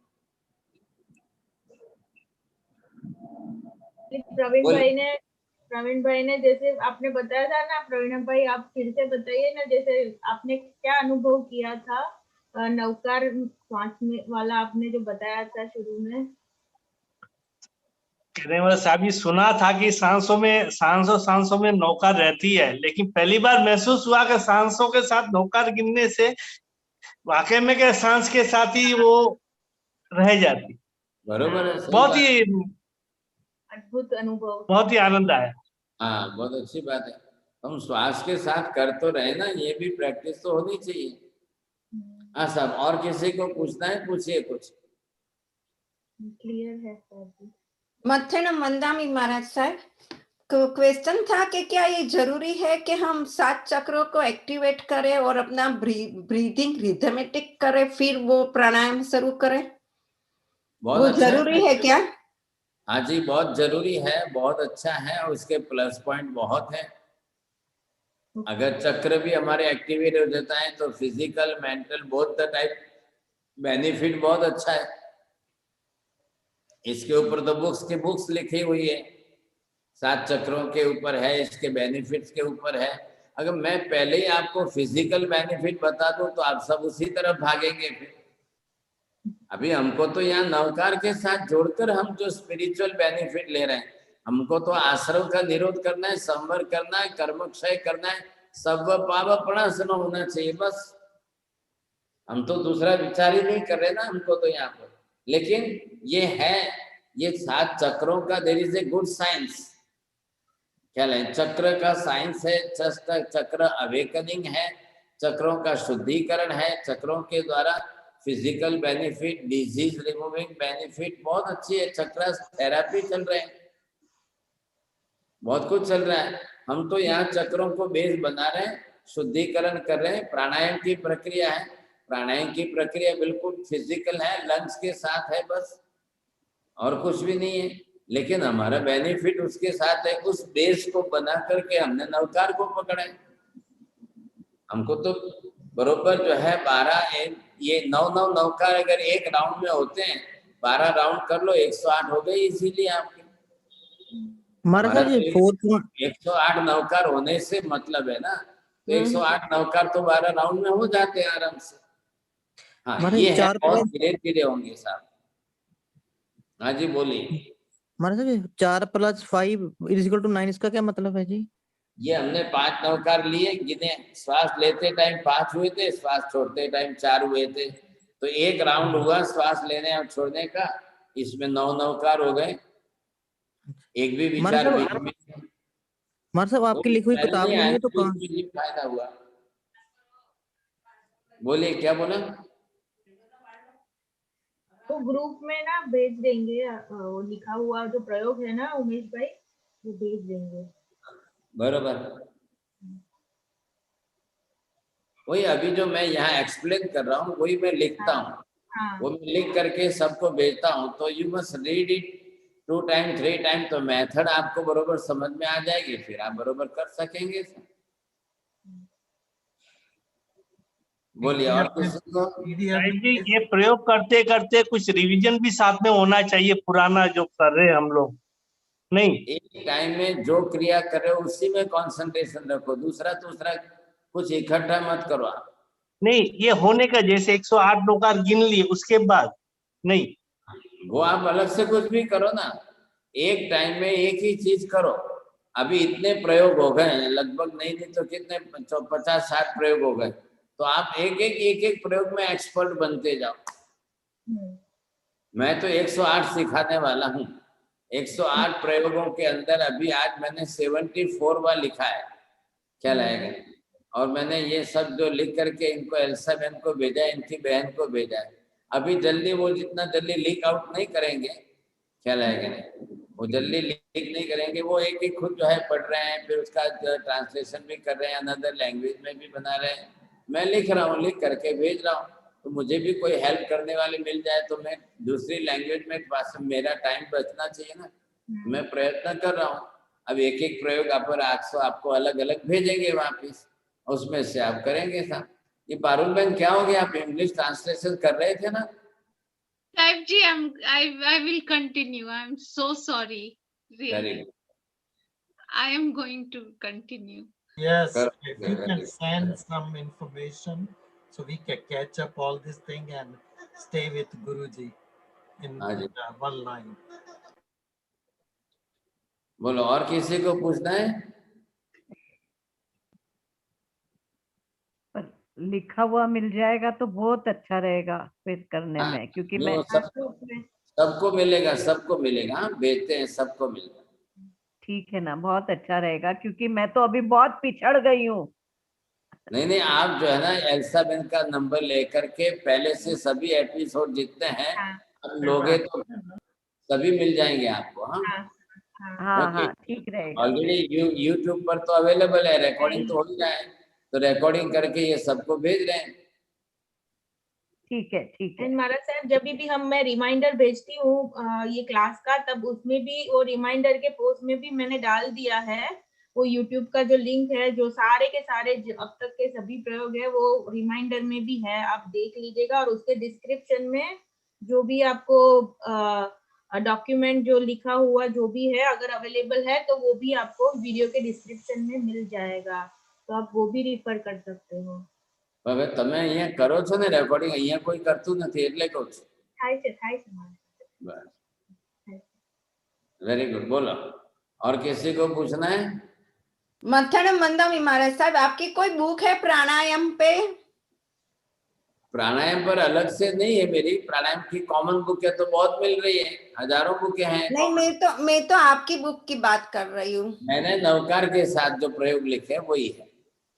प्रवीण भाई ने जैसे आपने बताया था ना, प्रवीण भाई आप फिर से बताइए ना, जैसे आपने क्या अनुभव किया था नवकार श्वास में वाला आपने जो बताया था शुरू में। कहने वाला साहब ये सुना था कि सांसों में नौकार रहती है, लेकिन पहली बार महसूस हुआ कि सांसों के साथ नौकार गिनने से वाकई में क्या सांस के साथ ही वो रह जाती। बरोबर है, बहुत ही अद्भुत अनुभव, बहुत ही आनंद आया। हाँ, बहुत अच्छी बात है। हम श्वास के साथ कर तो रहे ना, ये भी प्रैक्टिस तो होनी चाहिए। हाँ साहब, और किसी को पूछना है पूछिए कुछ। क्लियर है सर जी। मथेन मंदामी महाराज साहब, क्वेश्चन था कि क्या ये जरूरी है कि हम 7 चक्रों को एक्टिवेट करें और अपना ब्रीदिंग रिथमेटिक करें फिर वो प्राणायाम शुरू करें? बहुत वो अच्छा जरूरी है क्या? हाँ जी, बहुत जरूरी है, बहुत अच्छा है और उसके प्लस पॉइंट बहुत है। अगर चक्र भी हमारे एक्टिवेट हो जाता है तो physical mental both the type benefit बहुत अच्छा है। इसके ऊपर तो बुक्स लिखी हुई है, 7 चक्रों के ऊपर है, इसके बेनिफिट्स के ऊपर है। अगर मैं पहले ही आपको फिजिकल बेनिफिट बता दूं तो आप सब उसी तरफ भागेंगे। फिर अभी हमको तो यहाँ नवकार के साथ जोड़कर हम जो स्पिरिचुअल बेनिफिट ले रहे हैं, हमको तो आश्रम का निरोध करना है, संवर करना है, कर्मक्षय करना है, सब पाप प्रणाशन होना चाहिए बस। हम तो दूसरा विचार ही नहीं कर रहे ना हमको तो यहाँ पर। लेकिन ये है, ये 7 चक्रों का there is a good science. क्या है चक्र का साइंस है, चक्र अवेकनिंग है, चक्रों का शुद्धिकरण है, चक्रों के द्वारा physical benefit, disease removing benefit बहुत अच्छी है। चक्र थेरापी चल रहे हैं, बहुत कुछ चल रहा है। हम तो यहाँ चक्रों को बेस बना रहे हैं, शुद्धिकरण कर रहे हैं। प्राणायाम की प्रक्रिया है, प्राणायाम की प्रक्रिया बिल्कुल फिजिकल है, लंग्स के साथ है बस, और कुछ भी नहीं है। लेकिन हमारा बेनिफिट उसके साथ है। उस बेस को बना करके हमने नवकार को पकड़ा है। हमको तो बरोबर जो है 12 ये 9 नवकार अगर एक राउंड में होते हैं, 12 राउंड कर लो, 108 हो गए इसीलिए आपके। हमारा सर ये 108 नवकार होने से मतलब है ना, तो 108 नवकार तो 12 राउंड में हो जाते हैं आराम से। हाँ ये है, बहुत धीरे धीरे होंगे साहब। हाँ जी बोलिए। हमारा सर 4+5 = 9 इसका क्या मतलब है जी? ये हमने 5 नवकार लिए, गिने। श्वास लेते टाइम 5 हुए थे, श्वास छोड़ते टाइम 4 हुए थे, तो एक राउंड हुआ श्वास लेने और छोड़ने का, इसमें 9 नवकार हो गए। एक भी विचार बीच में हमारे साहब आपकी लिखी हुई किताब में है तो कहाँ? फायदा हुआ। बोलिए क्या बोला? तो ग्रुप में ना भेज देंगे, वो लिखा हुआ जो प्रयोग है ना उमेश भाई, वो भेज देंगे। बरोबर, वही अभी जो मैं यहाँ एक्सप्लेन कर रहा हूँ वही मैं लिखता हूँ। वो मैं लिख करके सबको भेजता हूँ, तो you must read it 2 time 3 time, तो मेथड आपको बरोबर समझ में आ जाएगी, फिर आप बरोबर कर सकेंगे। बोलिए और किसी को? जी ये प्रयोग करते करते कुछ रिवीजन भी साथ में होना चाहिए, पुराना जो कर रहे हैं हम लोग। नहीं, एक टाइम में जो क्रिया कर रहे हो उसी में कंसंट्रेशन रखो, दूसरा कुछ इकट्ठा मत करो आप। नहीं, ये होने का जैसे 108 नवकार गिन लिए उसके बाद नहीं, वो आप अलग से कुछ भी करो ना, एक टाइम में एक ही चीज करो। अभी इतने प्रयोग हो गए हैं लगभग, नहीं तो कितने 50-60 प्रयोग हो गए, तो आप एक प्रयोग में एक्सपर्ट बनते जाओ। मैं तो 108 सिखाने वाला हूँ। 108 प्रयोगों के अंदर अभी आज मैंने 74 बार लिखा है, क्या लाएगा। और मैंने ये सब जो लिख करके इनको एल्सा बहन को भेजा है, इनकी बहन को भेजा है। अभी जल्दी वो जितना जल्दी लीक आउट नहीं करेंगे, क्या लाएगा नहीं, वो जल्दी लीक नहीं करेंगे। वो एक खुद जो है पढ़ रहे हैं, फिर उसका ट्रांसलेशन भी कर रहे हैं, अनदर लैंग्वेज में भी बना रहे हैं। मैं लिख रहा हूँ, लिख करके भेज रहा हूँ, तो मुझे भी कोई हेल्प करने वाले मिल जाए तो मैं दूसरी लैंग्वेज में, पास मेरा टाइम बचना चाहिए ना, मैं प्रयत्न कर रहा हूँ। अब एक प्रयोग आपको अलग अलग भेजेंगे वापिस, उसमें से आप करेंगे साहब। ये पारुल बहन क्या हो गया, आप इंग्लिश ट्रांसलेशन कर रहे थे ना? साहब जी I will continue. I'm so sorry. Really. I am going to continue. Yes, if you can send some information so we can catch up all this thing and stay with Guruji in one line. बोलो और किसी को पूछना है? लिखा हुआ मिल जाएगा तो बहुत अच्छा रहेगा फिर करने में, क्योंकि मैं सबको मिलेगा, भेजते हैं, सबको मिलेगा। ठीक है ना, बहुत अच्छा रहेगा, क्योंकि मैं तो अभी बहुत पिछड़ गई हूँ। नहीं, आप जो है ना एल्सा बहन का नंबर लेकर के पहले से सभी एपिसोड जितने हैं लोगे तो सभी मिल जाएंगे आपको। हाँ हाँ हाँ ठीक रहेगा। ऑलरेडी यूट्यूब पर तो अवेलेबल है, रिकॉर्डिंग तो हो ही जाए, तो रिकॉर्डिंग करके ये सबको भेज रहे हैं। ठीक है ठीक है। एंड महाराज साहब जब भी मैं रिमाइंडर भेजती हूँ ये क्लास का, तब उसमें भी वो रिमाइंडर के पोस्ट में भी मैंने डाल दिया है वो यूट्यूब का जो लिंक है, जो सारे के सारे अब तक के सभी प्रयोग है वो रिमाइंडर में भी है, आप देख लीजिएगा। और उसके डिस्क्रिप्शन में जो भी आपको डॉक्यूमेंट जो लिखा हुआ जो भी है अगर अवेलेबल है तो वो भी आपको वीडियो के डिस्क्रिप्शन में मिल जाएगा, तो आप वो भी रेफर कर सकते हो। હવે તમે અહીંયા કરો છો ને રેકોર્ડિંગ, અહીંયા કોઈ કરતું નથી એટલે કહું છું। થાય છે બસ વેરી ગુડ, બોલો और किसी को पूछना है? मथन मंदामी महाराज साहब आपकी कोई बुक है प्राणायाम पे? प्राणायाम पर अलग से नहीं है मेरी, प्राणायाम की कॉमन बुक है तो बहुत मिल रही है, हजारों बुकें हैं। नहीं मैं तो आपकी बुक की बात कर रही हूँ। मैंने नवकार के साथ जो प्रयोग लिखे वही है।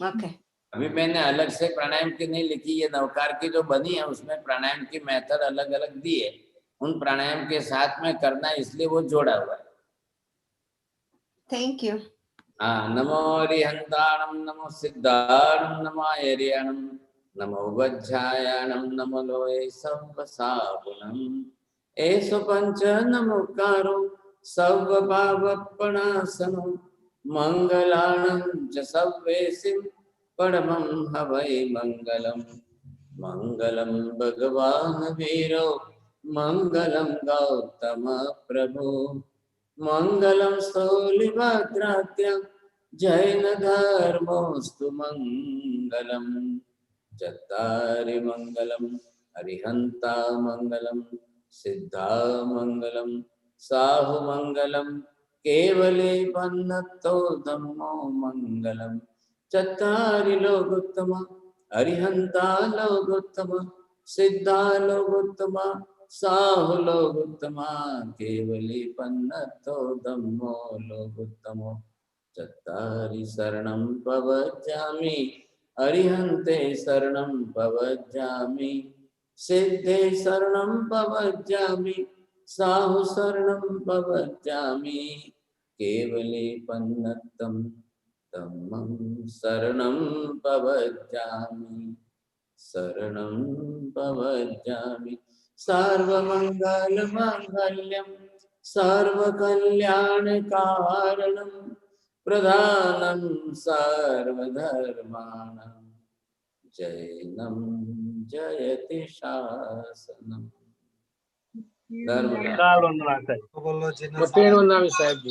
ओके। अभी मैंने अलग से प्राणायाम की नहीं लिखी, ये नवकार की जो बनी है उसमें प्राणायाम की मेथड अलग अलग दी है, उन प्राणायाम के साथ में करना इसलिए वो जोड़ा हुआ है। Thank you. हाँ, नमो रिहंताणम, नमो सिद्धाणम, नमो आयर्याणम, नमो वज्रायाणम, नमो लोये सर्वसागुणम, एषु पंच नमोकारो सर्वपावपणासनो, मंगलाणं च सर्वेसिं परमं हवै मंगलम। मंगलम भगवान वीरो, मंगलम गौतम प्रभु, मंगलम स्थूलिभद्रात्य जैन धर्मोस्तु मंगलम। चत्तारि मंगलम अरिहंता मंगलम, सिद्धा मंगलम, साहु मंगलम, केवले पन्नतो धम्मो मंगलम। चत्तारि लोकोत्तम, अरिहंता लोकोत्तम, सिद्धा लोकोत्तम, साहु लोकोत्तम, केवले पन्नतो धम्मो लोकोत्तमो। चत्तारि शरणं प्रवज्जामि, अरिहन्ते शरणं प्रवज्जामि, सिद्धे शरणं प्रवज्जामि, साहु शरणं प्रवज्जामि, केवले पन्नतं धम्मं शरणं प्रवज्जामि, शरणं प्रवज्जामि। सर्वमङ्गलमाङ्गल्यं सर्वकल्याणकारणं, प्रधानं सर्वधर्माणां, जैनं जयति शासनम्। मटेन वंदना साहब जी,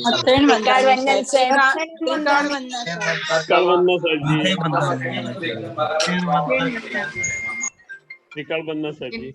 निकाल बनना सर जी।